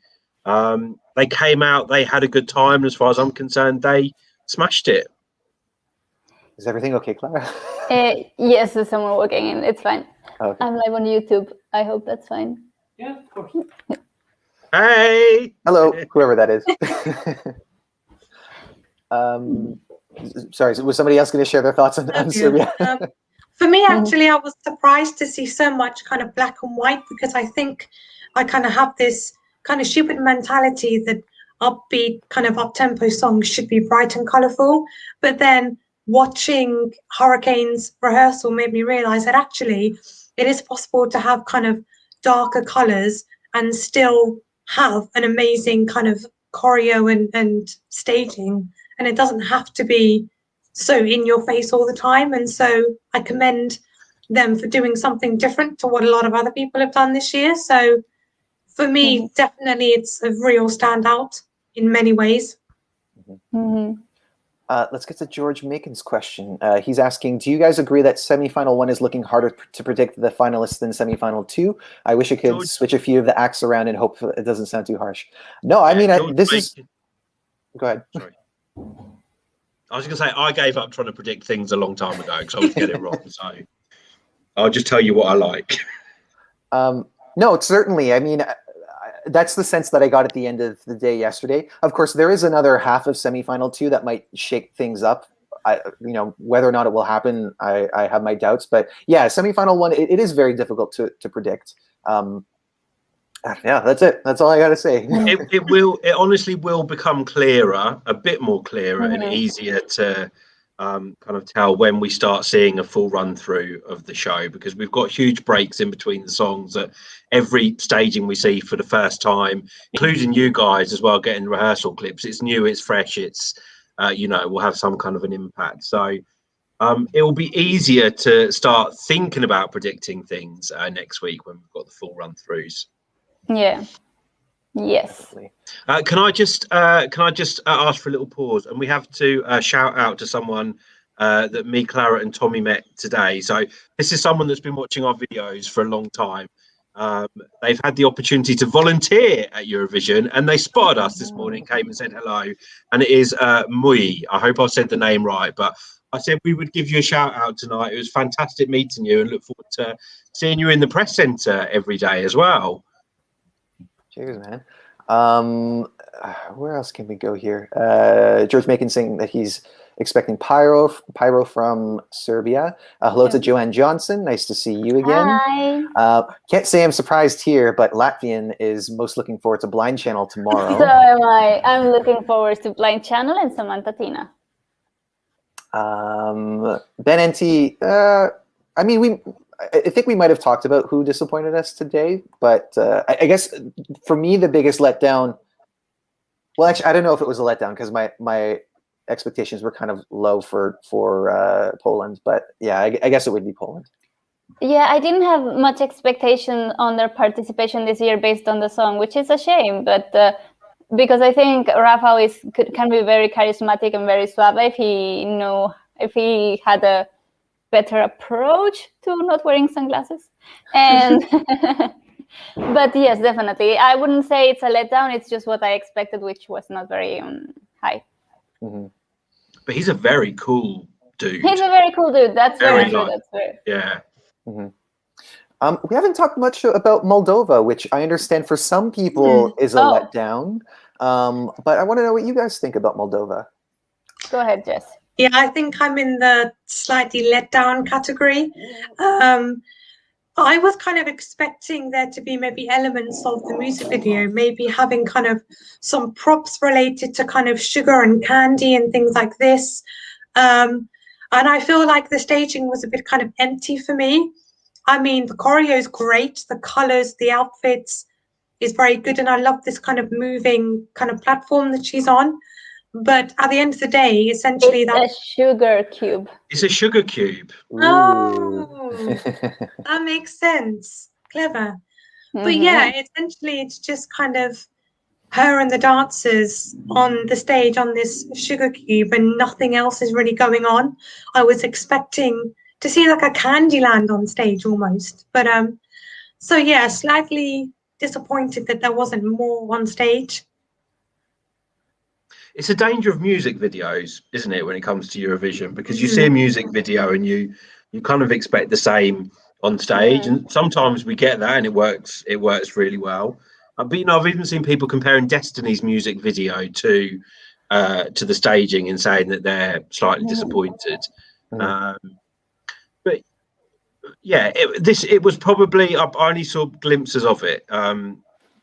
They came out. They had a good time. As far as I'm concerned, they smashed it. Is everything okay, Clara? Yes, there's someone walking in. It's fine. Okay. I'm live on YouTube. I hope that's fine. Yeah, of course. Hey! Hello, whoever that is. Sorry, was somebody else going to share their thoughts on Serbia? For me, actually, I was surprised to see so much kind of black and white, because I think I kind of have this kind of stupid mentality that upbeat, kind of up-tempo songs should be bright and colourful. But then watching Hurricane's rehearsal made me realise that actually it is possible to have kind of darker colours and still have an amazing kind of choreo and staging. And it doesn't have to be so in your face all the time. And so I commend them for doing something different to what a lot of other people have done this year. So for me, definitely it's a real standout in many ways. Let's get to George Macon's question. He's asking, do you guys agree that semi-final 1 is looking harder to predict the finalists than semi-final 2? I wish I could switch a few of the acts around and hope it doesn't sound too harsh. No, I mean, this is... Go ahead. Sorry. I was going to say, I gave up trying to predict things a long time ago because I would get it wrong. So I'll just tell you what I like. No, certainly. I mean, that's the sense that I got at the end of the day yesterday. Of course, there is another half of semi-final 2 that might shake things up. Whether or not it will happen, I have my doubts. But yeah, semi-final 1, it is very difficult to predict. Yeah, that's it. That's all I got to say. It honestly will become clearer, a bit more clearer and easier to kind of tell when we start seeing a full run through of the show, because we've got huge breaks in between the songs at every staging we see for the first time, including you guys as well, getting rehearsal clips. It's new, it's fresh, it's will have some kind of an impact. So it will be easier to start thinking about predicting things next week when we've got the full run throughs. Yeah. Yes. Can I just ask for a little pause, and we have to shout out to someone that me, Clara, and Tommy met today. So this is someone that's been watching our videos for a long time. they've had the opportunity to volunteer at Eurovision, and they spotted us this morning, came and said hello. And it is Mui. I hope I said the name right, but I said we would give you a shout out tonight. It was fantastic meeting you, and look forward to seeing you in the press centre every day as well. Cheers, man. Where else can we go here? George Macon saying that he's expecting pyro from Serbia. Hello to Joanne Johnson. Nice to see you again. Hi. Can't say I'm surprised here, but Latvian is most looking forward to Blind Channel tomorrow. So am I. I'm looking forward to Blind Channel and Samantha Tina. Ben NT, I mean, I think we might have talked about who disappointed us today, but I guess for me, the biggest letdown, well, actually, I don't know if it was a letdown because my expectations were kind of low for Poland, but yeah, I guess it would be Poland. Yeah, I didn't have much expectation on their participation this year based on the song, which is a shame, but because I think Rafael can be very charismatic and very suave if he had a better approach to not wearing sunglasses. And but yes, definitely. I wouldn't say it's a letdown. It's just what I expected, which was not very high. Mm-hmm. But he's a very cool dude. He's a very cool dude. That's very true. That's very. Yeah. Mm-hmm. We haven't talked much about Moldova, which I understand for some people is a letdown. But I want to know what you guys think about Moldova. Go ahead, Jess. Yeah, I think I'm in the slightly let down category. I was kind of expecting there to be maybe elements of the music video, maybe having kind of some props related to kind of sugar and candy and things like this. And I feel like the staging was a bit kind of empty for me. I mean, the choreo is great. The colors, the outfits is very good. And I love this kind of moving kind of platform that she's on. But at the end of the day, essentially it's a sugar cube. It's a sugar cube. Oh, that makes sense. Clever. Mm-hmm. But yeah, essentially it's just kind of her and the dancers on the stage on this sugar cube and nothing else is really going on. I was expecting to see like a Candyland on stage almost. But so yeah, slightly disappointed that there wasn't more on stage. It's a danger of music videos, isn't it, when it comes to Eurovision? Because you see a music video and you kind of expect the same on stage, and sometimes we get that and it works really well. But I've even seen people comparing Destiny's music video to the staging and saying that they're slightly disappointed. But yeah, it was probably, I only saw glimpses of it.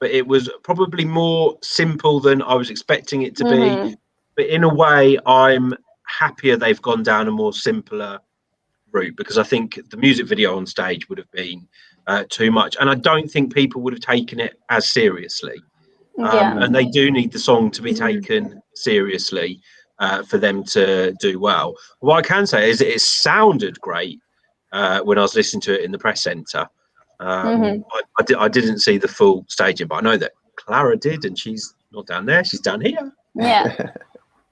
But it was probably more simple than I was expecting it to be. But in a way, I'm happier they've gone down a more simpler route, because I think the music video on stage would have been too much. And I don't think people would have taken it as seriously. And they do need the song to be taken seriously for them to do well. What I can say is it sounded great when I was listening to it in the press centre. I didn't see the full staging, but I know that Clara did, and she's not down there; she's down here. Yeah,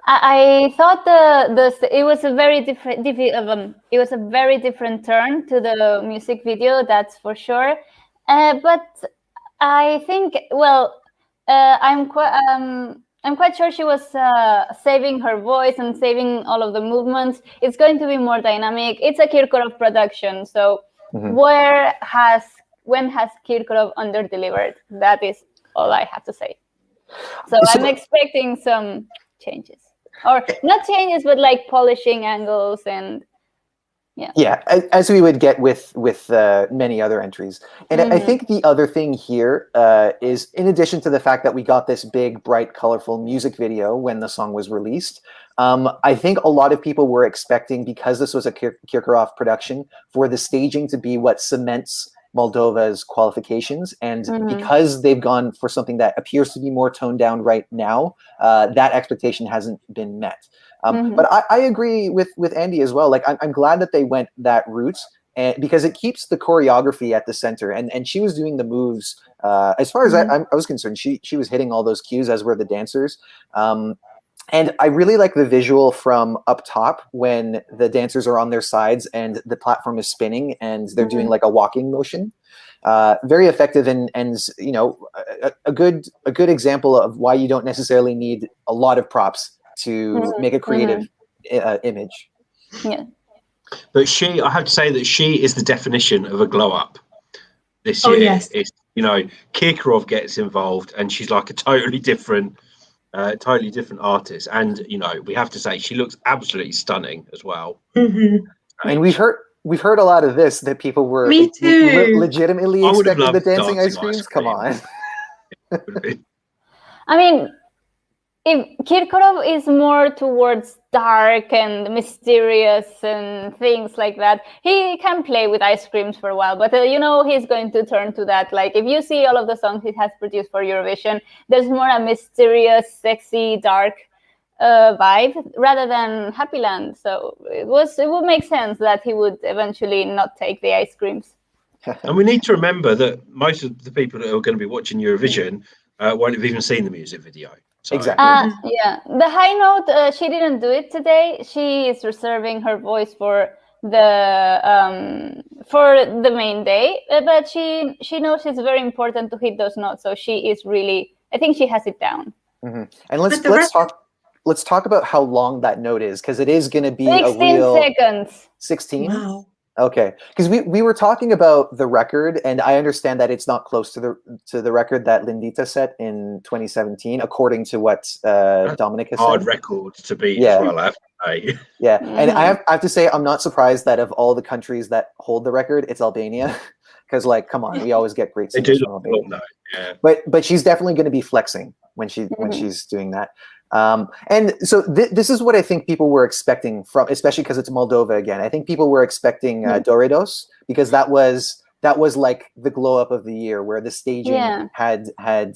I thought it was a very different. It was a very different turn to the music video, that's for sure. But I think, I'm quite sure she was saving her voice and saving all of the movements. It's going to be more dynamic. It's a Kirkorov production, so. When has Kirkorov under-delivered? That is all I have to say. So I'm expecting some changes, or not changes, but like polishing angles and yeah, as we would get with many other entries. And I think the other thing here is, in addition to the fact that we got this big, bright, colorful music video when the song was released, I think a lot of people were expecting, because this was a Kirkorov production, for the staging to be what cements Moldova's qualifications. And because they've gone for something that appears to be more toned down right now, that expectation hasn't been met. But I agree with Andy as well. Like, I'm glad that they went that route, and because it keeps the choreography at the center. And she was doing the moves. As far as I was concerned, she was hitting all those cues, as were the dancers. And I really like the visual from up top when the dancers are on their sides and the platform is spinning and they're doing like a walking motion. very effective and you know, a good example of why you don't necessarily need a lot of props to make a creative image. Yeah. But I have to say that she is the definition of a glow up this year. Yes. It's, you know, Kirkorov gets involved and she's like a totally different artist. And, you know, we have to say she looks absolutely stunning as well. And we've heard a lot of this, that people were Me too. legitimately I would have expecting the loved dancing ice creams. Come on. I mean, if Kirkorov is more towards dark and mysterious and things like that, he can play with ice creams for a while, but you know, he's going to turn to that. Like, if you see all of the songs he has produced for Eurovision, there's more a mysterious, sexy, dark vibe rather than Happy Land. So it would make sense that he would eventually not take the ice creams. And we need to remember that most of the people that are going to be watching Eurovision won't have even seen the music video. So. Exactly. Yeah, the high note, she didn't do it today. She is reserving her voice for the main day, but she knows it's very important to hit those notes. So she is really, I think she has it down. And let's talk about how long that note is, because it is going to be 16 seconds. 16. Wow. Okay, because we were talking about the record, and I understand that it's not close to the record that Lindita set in 2017, according to what Dominic has hard said. Record to beat as well, I have to say. Yeah, and I have to say, I'm not surprised that of all the countries that hold the record, it's Albania, because like, come on, we always get great singers from Albania. Yeah. But she's definitely going to be flexing when she's doing that. And so this is what I think people were expecting from, especially because it's Moldova again. I think people were expecting Doridos, because that was like the glow up of the year, where the staging had I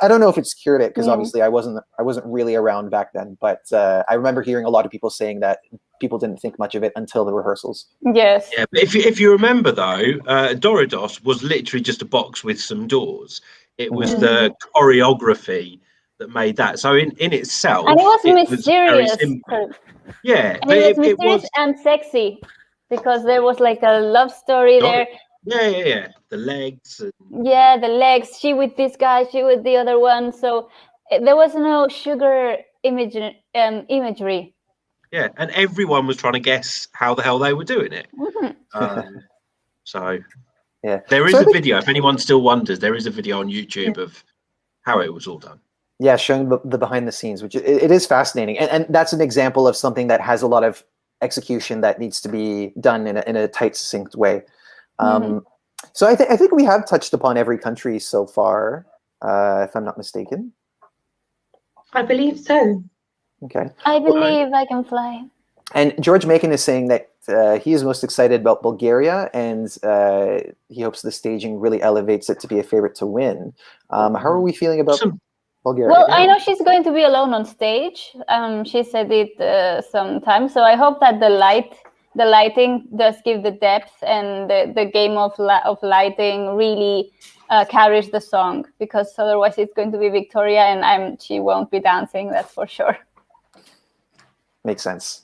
don't know if it's cured it, because obviously I wasn't really around back then, but I remember hearing a lot of people saying that people didn't think much of it until the rehearsals. Yes. Yeah, but if you remember though, Doridos was literally just a box with some doors. It was the choreography that made that. So in itself, and it was mysterious. Yeah, and it was mysterious and sexy, because there was like a love story there. Yeah. The legs. The legs. She with this guy, she with the other one. So there was no sugar imagery. Yeah, and everyone was trying to guess how the hell they were doing it. So yeah, there is a video. If anyone still wonders, there is a video on YouTube of how it was all done. Yeah, showing the behind the scenes, which it is fascinating, and that's an example of something that has a lot of execution that needs to be done in a tight, succinct way. So I think we have touched upon every country so far, if I'm not mistaken. I believe so. Okay. I believe I can fly. And George Macon is saying that he is most excited about Bulgaria, and he hopes the staging really elevates it to be a favorite to win. How are we feeling about Bulgaria? Well, I know she's going to be alone on stage. She said it sometimes. So I hope that the lighting does give the depth, and the game of lighting really carries the song, because otherwise it's going to be Victoria, and she won't be dancing. That's for sure. Makes sense.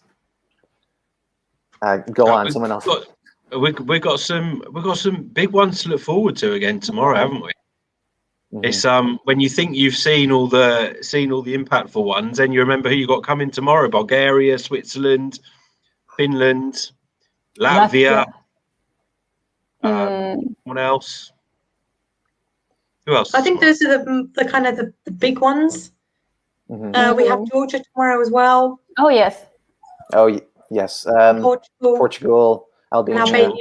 Go on, someone else. We've got some big ones to look forward to again tomorrow, haven't we? It's when you think you've seen all the impactful ones, then you remember who you got coming tomorrow: Bulgaria, Switzerland, Finland, Latvia. What else? Who else? I think those are the kind of the big ones. We have Georgia tomorrow as well. Oh yes. Oh yes. Portugal, Albania.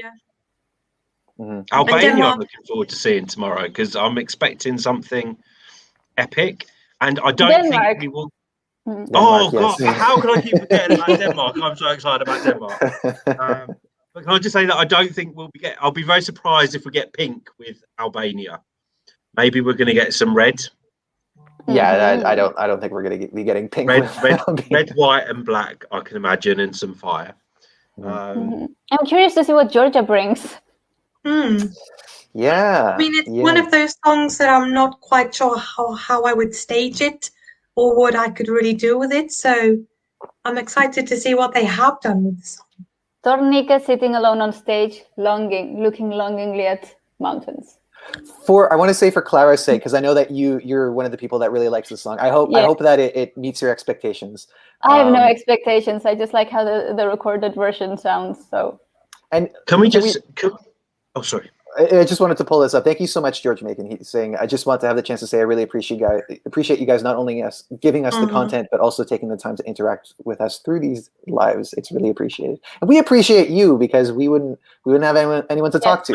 Albania, I'm looking forward to seeing tomorrow, because I'm expecting something epic, and I don't think we will. Denmark, oh yes. God! How can I keep forgetting about Denmark? I'm so excited about Denmark. But can I just say that I don't think I'll be very surprised if we get pink with Albania. Maybe we're going to get some red. Yeah, I don't think we're going to be getting pink. Red, white, and black. I can imagine, and some fire. I'm curious to see what Georgia brings. Yeah. I mean, it's one of those songs that I'm not quite sure how I would stage it, or what I could really do with it. So I'm excited to see what they have done with the song. Tornika sitting alone on stage, looking longingly at mountains. I want to say for Clara's sake, because I know that you're one of the people that really likes the song. I hope that it meets your expectations. I have no expectations. I just like how the recorded version sounds. So. And oh, sorry. I just wanted to pull this up. Thank you so much, George Macon. He's saying, I just want to have the chance to say I really appreciate you guys not only giving us the content, but also taking the time to interact with us through these lives. It's really appreciated. And we appreciate you because we wouldn't have anyone to talk to.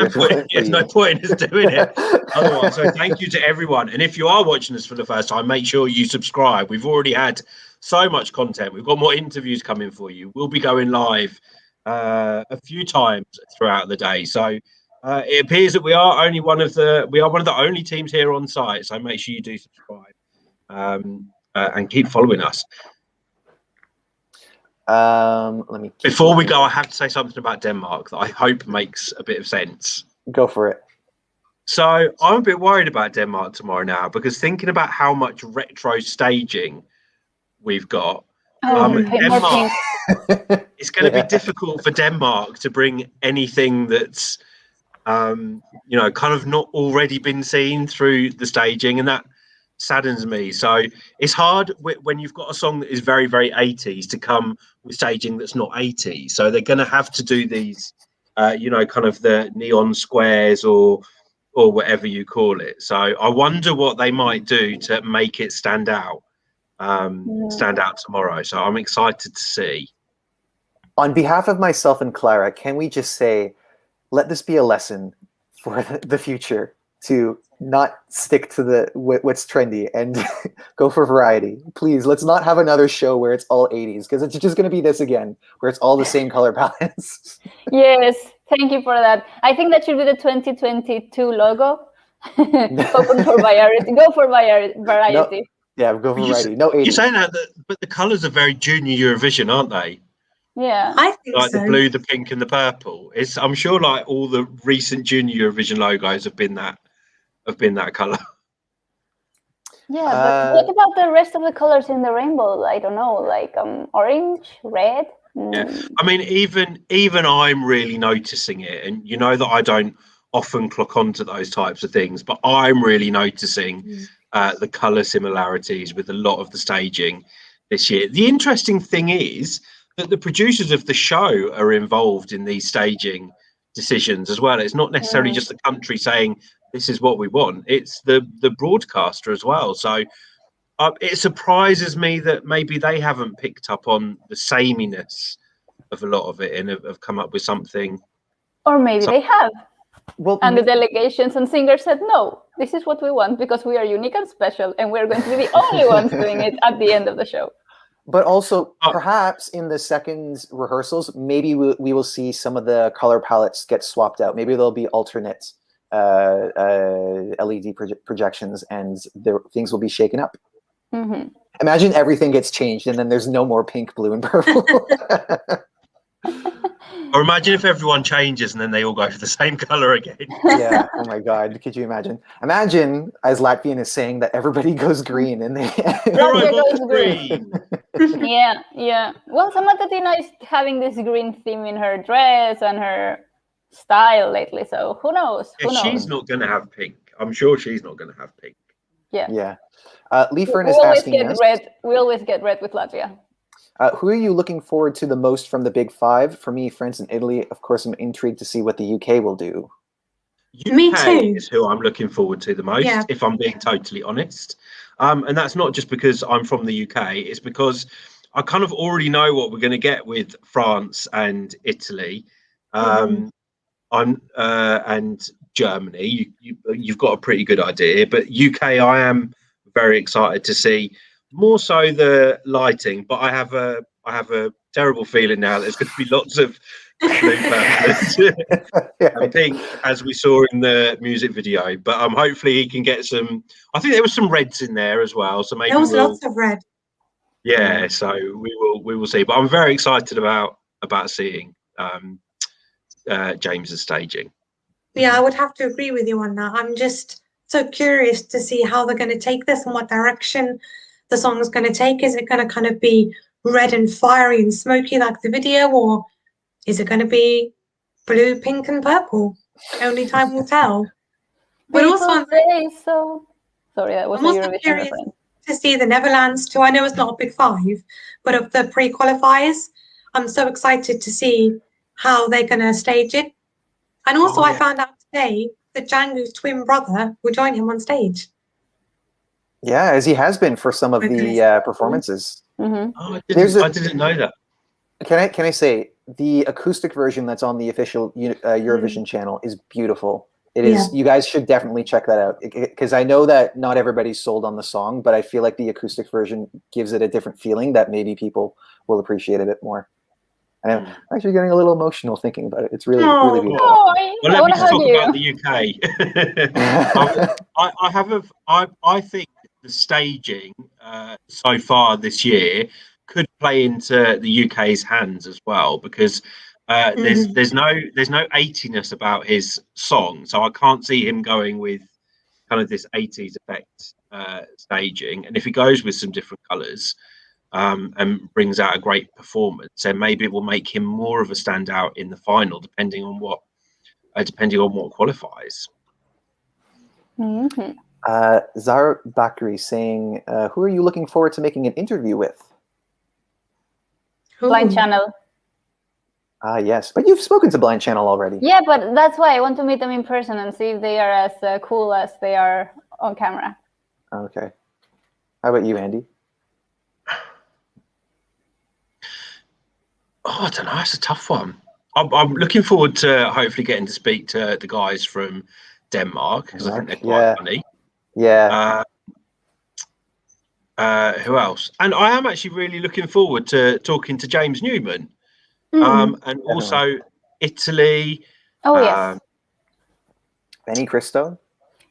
There's no point in us doing it otherwise. So thank you to everyone. And if you are watching us for the first time, make sure you subscribe. We've already had so much content. We've got more interviews coming for you. We'll be going live a few times throughout the day. So it appears that we are one of the only teams here on site. So make sure you do subscribe and keep following us. Before we go, I have to say something about Denmark that I hope makes a bit of sense. Go for it. So I'm a bit worried about Denmark tomorrow now, because thinking about how much retro staging we've got, Denmark, it's going to be difficult for Denmark to bring anything that's kind of not already been seen through the staging, and that saddens me. So it's hard when you've got a song that is very, very 80s to come with staging that's not 80s. So they're going to have to do these, kind of the neon squares or whatever you call it. So I wonder what they might do to make it stand out tomorrow. So I'm excited to see. On behalf of myself and Clara, can we just say, let this be a lesson for the future to not stick to what's trendy and go for variety. Please, let's not have another show where it's all 80s, because it's just going to be this again, where it's all the same color palettes. Yes, thank you for that. I think that should be the 2022 logo. Open for variety. Go for variety. No, yeah, go for variety. No 80s. You're saying that, but the colors are very junior Eurovision, aren't they? Yeah, I think like so. The blue, the pink, and the purple. I'm sure like all the recent junior Eurovision logos have been that color. Yeah, but what about the rest of the colors in the rainbow? I don't know, like orange, red. Yeah, I mean, even I'm really noticing it, and you know that I don't often clock onto those types of things, but I'm really noticing the color similarities with a lot of the staging this year. The interesting thing is that the producers of the show are involved in these staging decisions as well. It's not necessarily just the country saying this is what we want. It's the broadcaster as well. So it surprises me that maybe they haven't picked up on the sameness of a lot of it and have come up with something. Or maybe they have. Well, and the delegations and singers said, no, this is what we want because we are unique and special, and we're going to be the only ones doing it at the end of the show. But also, perhaps in the second rehearsals, maybe we will see some of the color palettes get swapped out. Maybe there'll be alternate LED projections, and things will be shaken up. Mm-hmm. Imagine everything gets changed, and then there's no more pink, blue, and purple. Or imagine if everyone changes and then they all go for the same color again. Yeah. Oh my God. Could you imagine? Imagine, as Latvian is saying, that everybody goes green and they. Goes green. Yeah. Well, Samantha is having this green theme in her dress and her style lately. So who knows? She's not going to have pink. I'm sure she's not going to have pink. Yeah. Lee Fern is asking us. We always get red with Latvia. Who are you looking forward to the most from the Big Five? For me, France and Italy. Of course, I'm intrigued to see what the UK will do. Me too. Is who I'm looking forward to the most, if I'm being totally honest. And that's not just because I'm from the UK. It's because I kind of already know what we're going to get with France and Italy, and Germany. You've got a pretty good idea. But UK, I am very excited to see. More so the lighting, but I have a terrible feeling now that there's going to be lots of blue, purple, and pink, as we saw in the music video. But hopefully he can get some. I think there was some reds in there as well, so maybe there was lots of red. Yeah, so we will see. But I'm very excited about seeing James's staging. Yeah, I would have to agree with you on that. I'm just so curious to see how they're going to take this and what direction the song is going to take. Is it going to kind of be red and fiery and smoky like the video, or is it going to be blue, pink, and purple? Only time will tell. But People also, I'm say so. Sorry, that was a also Eurovision curious reference. to see the Netherlands too. I know it's not a big five, but of the pre-qualifiers, I'm so excited to see how they're going to stage it. And also, I found out today that Django's twin brother will join him on stage. Yeah, as he has been for some of the performances. Mm-hmm. Oh, I didn't know that. Can I say the acoustic version that's on the official Eurovision channel is beautiful. It is. Yeah. You guys should definitely check that out because I know that not everybody's sold on the song, but I feel like the acoustic version gives it a different feeling that maybe people will appreciate it a bit more. And I'm actually getting a little emotional thinking about it. It's really, really beautiful. Oh, Well, let me just talk about the UK. I think the staging so far this year could play into the UK's hands as well because there's no 80ness about his song, so I can't see him going with kind of this 80s effect staging. And if he goes with some different colours and brings out a great performance, then maybe it will make him more of a standout in the final, depending on what qualifies. Mm-hmm. Zara Bakri saying, who are you looking forward to making an interview with? Blind Channel. Yes, but you've spoken to Blind Channel already. Yeah, but that's why I want to meet them in person and see if they are as cool as they are on camera. Okay. How about you, Andy? Oh, I don't know. It's a tough one. I'm looking forward to hopefully getting to speak to the guys from Denmark because I think they're quite funny. Yeah. Who else? And I am actually really looking forward to talking to James Newman. And also Italy. Oh, yes. Benny Cristo.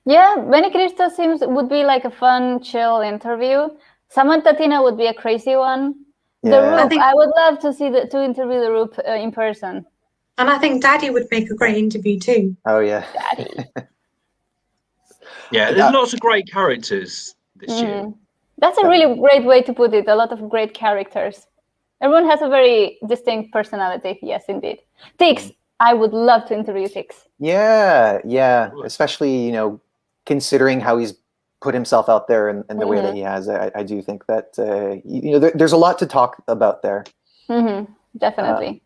Yeah, Benny Cristo would be like a fun, chill interview. Samantha Tina would be a crazy one. Yeah. The Roop, I would love to see to interview the Roop in person. And I think Daddy would make a great interview too. Oh, yeah. Daddy. Yeah, there's lots of great characters this year. That's a really great way to put it. A lot of great characters. Everyone has a very distinct personality. Yes, indeed. Tix, I would love to interview Tix. Yeah. Especially, considering how he's put himself out there and the way that he has. I do think that, there's a lot to talk about there. Definitely.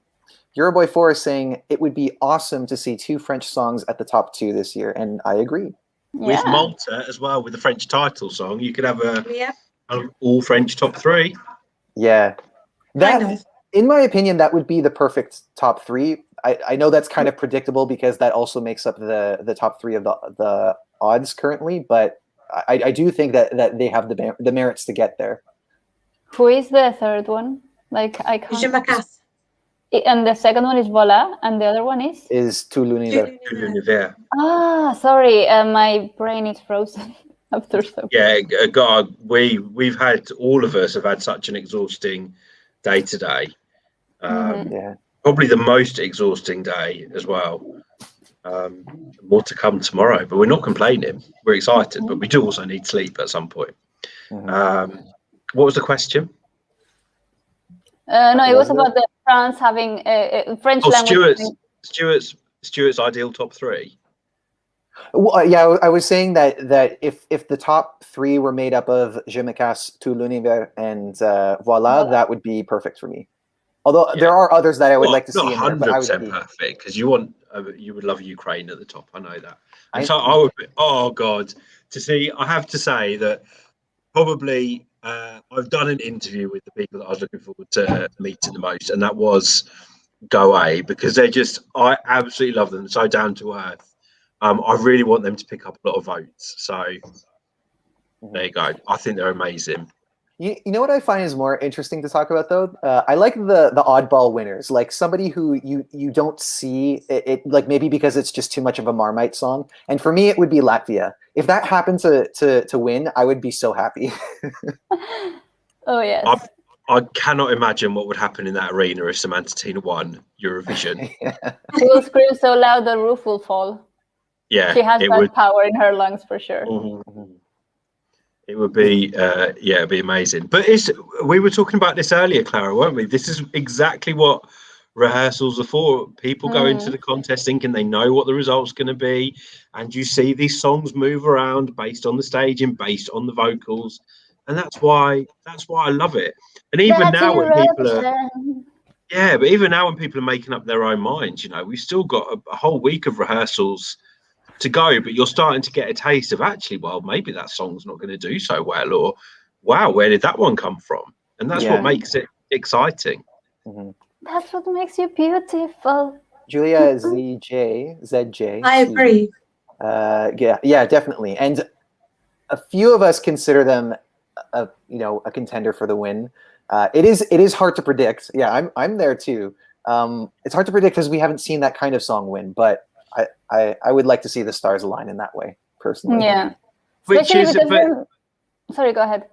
Euroboy 4 is saying it would be awesome to see 2 French songs at the top 2 this year, and I agree. With Malta as well, with the French title song, you could have an all French top 3. Yeah. That, in my opinion, that would be the perfect top 3. I know that's kind of predictable because that also makes up the top 3 of the odds currently, but I do think that they have the merits to get there. Who is the third one? Like, I can't. Je m'casse. And the second one is Voila, and the other one is Tout l'univers. Ah, sorry, my brain is frozen after so. Yeah, God, we've had, all of us have had such an exhausting day today. Probably the most exhausting day as well. More to come tomorrow, but we're not complaining. We're excited, but we do also need sleep at some point. What was the question? No, it was about the France having French language. Stuart's ideal top 3. Well, yeah, I was saying that if the top 3 were made up of Je me casse, Tout l'univers, and Voila, that would be perfect for me. Although there are others that I would like to see in there, but I would be perfect because you would love Ukraine at the top. I know that. And so I would. Oh God, I have to say that probably I've done an interview with the people that I was looking forward to meeting the most, and that was Goa, because I absolutely love them. So down to earth. I really want them to pick up a lot of votes. So there you go. I think they're amazing. You know what I find is more interesting to talk about though? I like the oddball winners, like somebody who you don't see it like maybe because it's just too much of a Marmite song. And for me, it would be Latvia. If that happened to win, I would be so happy. Oh yes. I cannot imagine what would happen in that arena if Samantha Tina won Eurovision. She will scream so loud the roof will fall. Yeah, she has that power in her lungs for sure. It would be, it'd be amazing. But we were talking about this earlier, Clara, weren't we? This is exactly what rehearsals before. People go into the contest thinking they know what the result's going to be, and you see these songs move around based on the staging, based on the vocals, and that's why I love it. And even now when people are but even now when people are making up their own minds, you know, we've still got a whole week of rehearsals to go, but you're starting to get a taste of actually, well, maybe that song's not going to do so well, or wow, where did that one come from? And that's what makes it exciting. That's what makes you beautiful. Julia, ZJ. I agree. Yeah, definitely. And a few of us consider them, a contender for the win. It is hard to predict. Yeah, I'm there too. It's hard to predict because we haven't seen that kind of song win, but I would like to see the stars align in that way, personally. Yeah. Sorry, go ahead.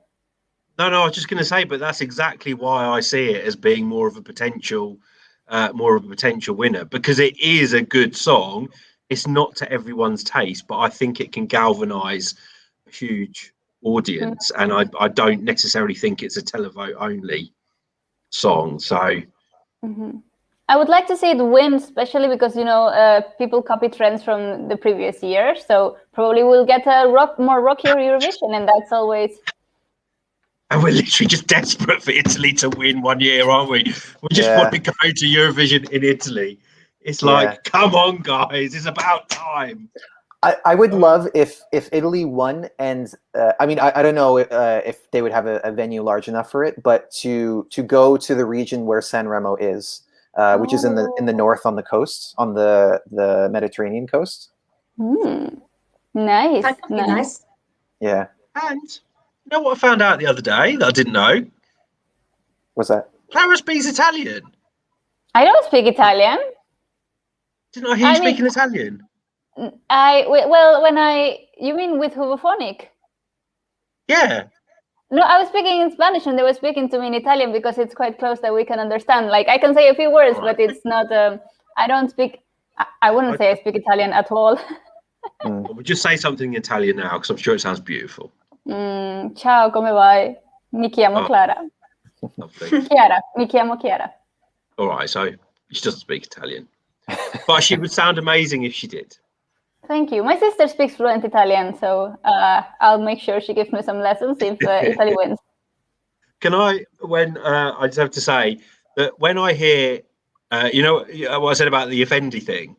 No, I was just going to say, but that's exactly why I see it as being more of a potential winner, because it is a good song. It's not to everyone's taste, but I think it can galvanize a huge audience, and I don't necessarily think it's a televote only song. So I would like to see it win, especially because people copy trends from the previous year, so probably we'll get a more rockier Eurovision, and that's always. And we're literally just desperate for Italy to win one year, aren't we? We just want to go to Eurovision in Italy. It's like, come on, guys, it's about time. I would love if Italy won, and I don't know if they would have a venue large enough for it, but to go to the region where Sanremo is, which is in the north on the coast, on the Mediterranean coast. Nice. That could be nice. Yeah. And you know what I found out the other day that I didn't know? What's that? Clara speaks Italian. I don't speak Italian. Didn't I hear you speaking Italian? You mean with Hubophonic? Yeah. No, I was speaking in Spanish and they were speaking to me in Italian because it's quite close that we can understand. Like I can say a few words, but it's not. I don't speak. I wouldn't say I speak Italian at all. We'll just say something in Italian now because I'm sure it sounds beautiful. Ciao, come vai? Mi chiamo Clara. Lovely. Chiara, mi chiamo Chiara. All right, so she doesn't speak Italian, but she would sound amazing if she did. Thank you. My sister speaks fluent Italian, so I'll make sure she gives me some lessons if Italy wins. Can I? I just have to say that when I hear, what I said about the Effendi thing.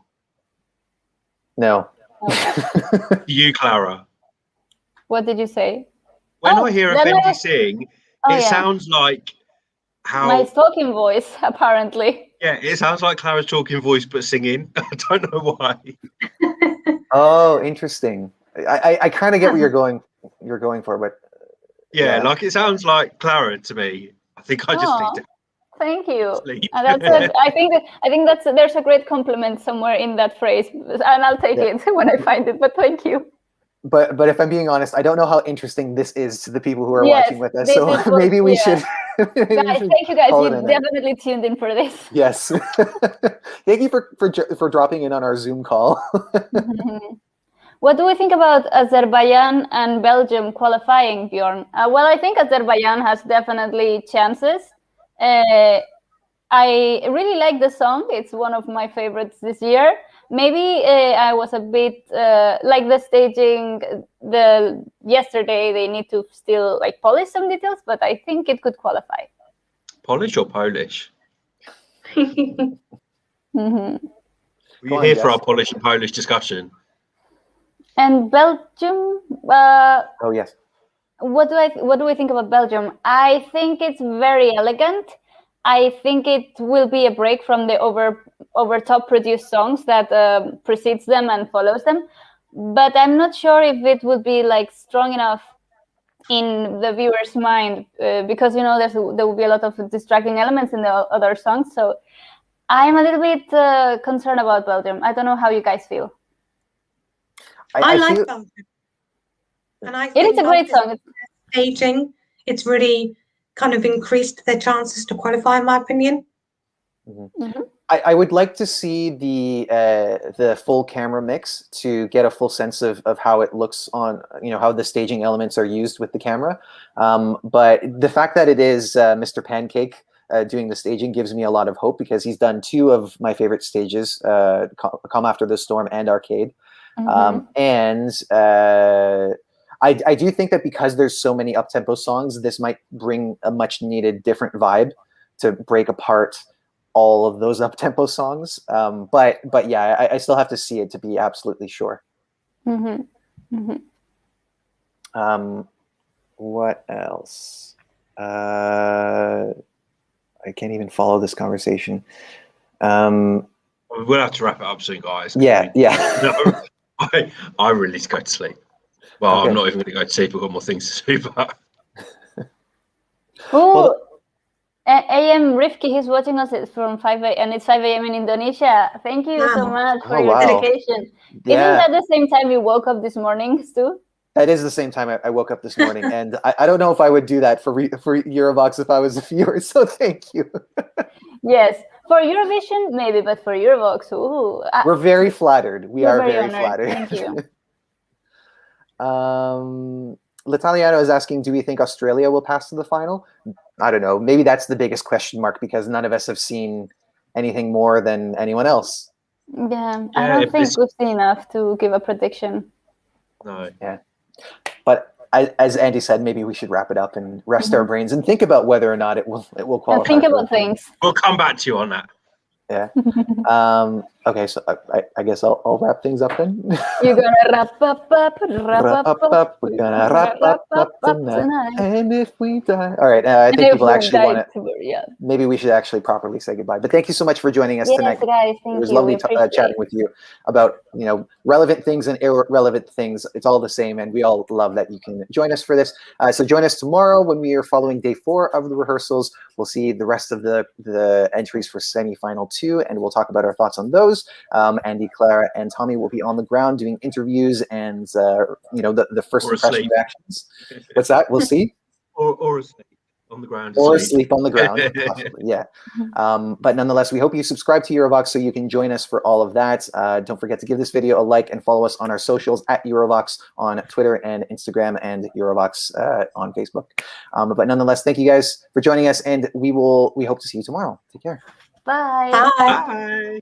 No. You, Clara. What did you say? When I hear Effendi sing, it sounds like how my talking voice, apparently. Yeah, it sounds like Clara's talking voice, but singing. I don't know why. Oh, interesting. I kind of get what you're going for, but like it sounds like Clara to me. I think I just need to. Thank you. I think there's a great compliment somewhere in that phrase, and I'll take it when I find it. But thank you. But if I'm being honest, I don't know how interesting this is to the people who are watching with us. So maybe we should. Guys, thank you guys. You definitely tuned in for this. Yes. Thank you for dropping in on our Zoom call. What do we think about Azerbaijan and Belgium qualifying, Bjorn? Well, I think Azerbaijan has definitely chances. I really like the song. It's one of my favorites this year. Maybe I was a bit like the staging yesterday. They need to still polish some details, but I think it could qualify. Polish or Polish? Were you here for our Polish and Polish discussion? And Belgium. Oh yes. What do we think about Belgium? I think it's very elegant. I think it will be a break from the over top produced songs that precedes them and follows them. But I'm not sure if it would be strong enough in the viewer's mind because there will be a lot of distracting elements in the other songs. So I'm a little bit concerned about Belgium. I don't know how you guys feel. I like Belgium, and I think it is a great song. Staging, it's really kind of increased their chances to qualify, in my opinion. I would like to see the full camera mix to get a full sense of how it looks on, how the staging elements are used with the camera. But the fact that it is Mr. Pancake doing the staging gives me a lot of hope because he's done 2 of my favorite stages, Calm After the Storm and Arcade. And I do think that because there's so many up-tempo songs, this might bring a much-needed different vibe to break apart all of those up-tempo songs. But yeah, I still have to see it to be absolutely sure. What else? I can't even follow this conversation. We'll have to wrap it up soon, guys. Yeah. No, I really need to go to sleep. Well, Okay. I'm not even going to go to sleep. I've got more things to do. But AM Rifki, he's watching us from 5 a.m. and it's 5 a.m. in Indonesia. Thank you so much for your dedication. Isn't that the same time you woke up this morning, Stu? That is the same time I woke up this morning, and I don't know if I would do that for Eurovoxx if I was a viewer. So thank you. Yes, for Eurovision maybe, but for Eurovoxx, we're very flattered. We are very honored. flattered. Thank you. L'Italiano is asking, do we think Australia will pass to the final? I don't know. Maybe that's the biggest question mark because none of us have seen anything more than anyone else. Yeah, I don't think we've seen enough to give a prediction. No. Yeah. But as Andy said, maybe we should wrap it up and rest our brains and think about whether or not it will qualify. And think about things. We'll come back to you on that. Yeah. Okay, so I guess I'll wrap things up then. You're gonna wrap up. We're gonna wrap up tonight. And if we die. All right, I think people actually want to. Maybe we should actually properly say goodbye. But thank you so much for joining us tonight. Guys, it was lovely chatting with you about relevant things and irrelevant things. It's all the same, and we all love that you can join us for this. So join us tomorrow when we are following day 4 of the rehearsals. We'll see the rest of the entries for semi-final 2, and we'll talk about our thoughts on those. Andy, Clara, and Tommy will be on the ground doing interviews and the first impression reactions. What's that? We'll see. Or asleep on the ground. Or asleep on the ground, possibly. Yeah. But nonetheless, we hope you subscribe to Eurovoxx so you can join us for all of that. Don't forget to give this video a like and follow us on our socials at Eurovoxx on Twitter and Instagram, and Eurovoxx on Facebook. But nonetheless, thank you guys for joining us, and we hope to see you tomorrow. Take care. Bye. Bye. Bye.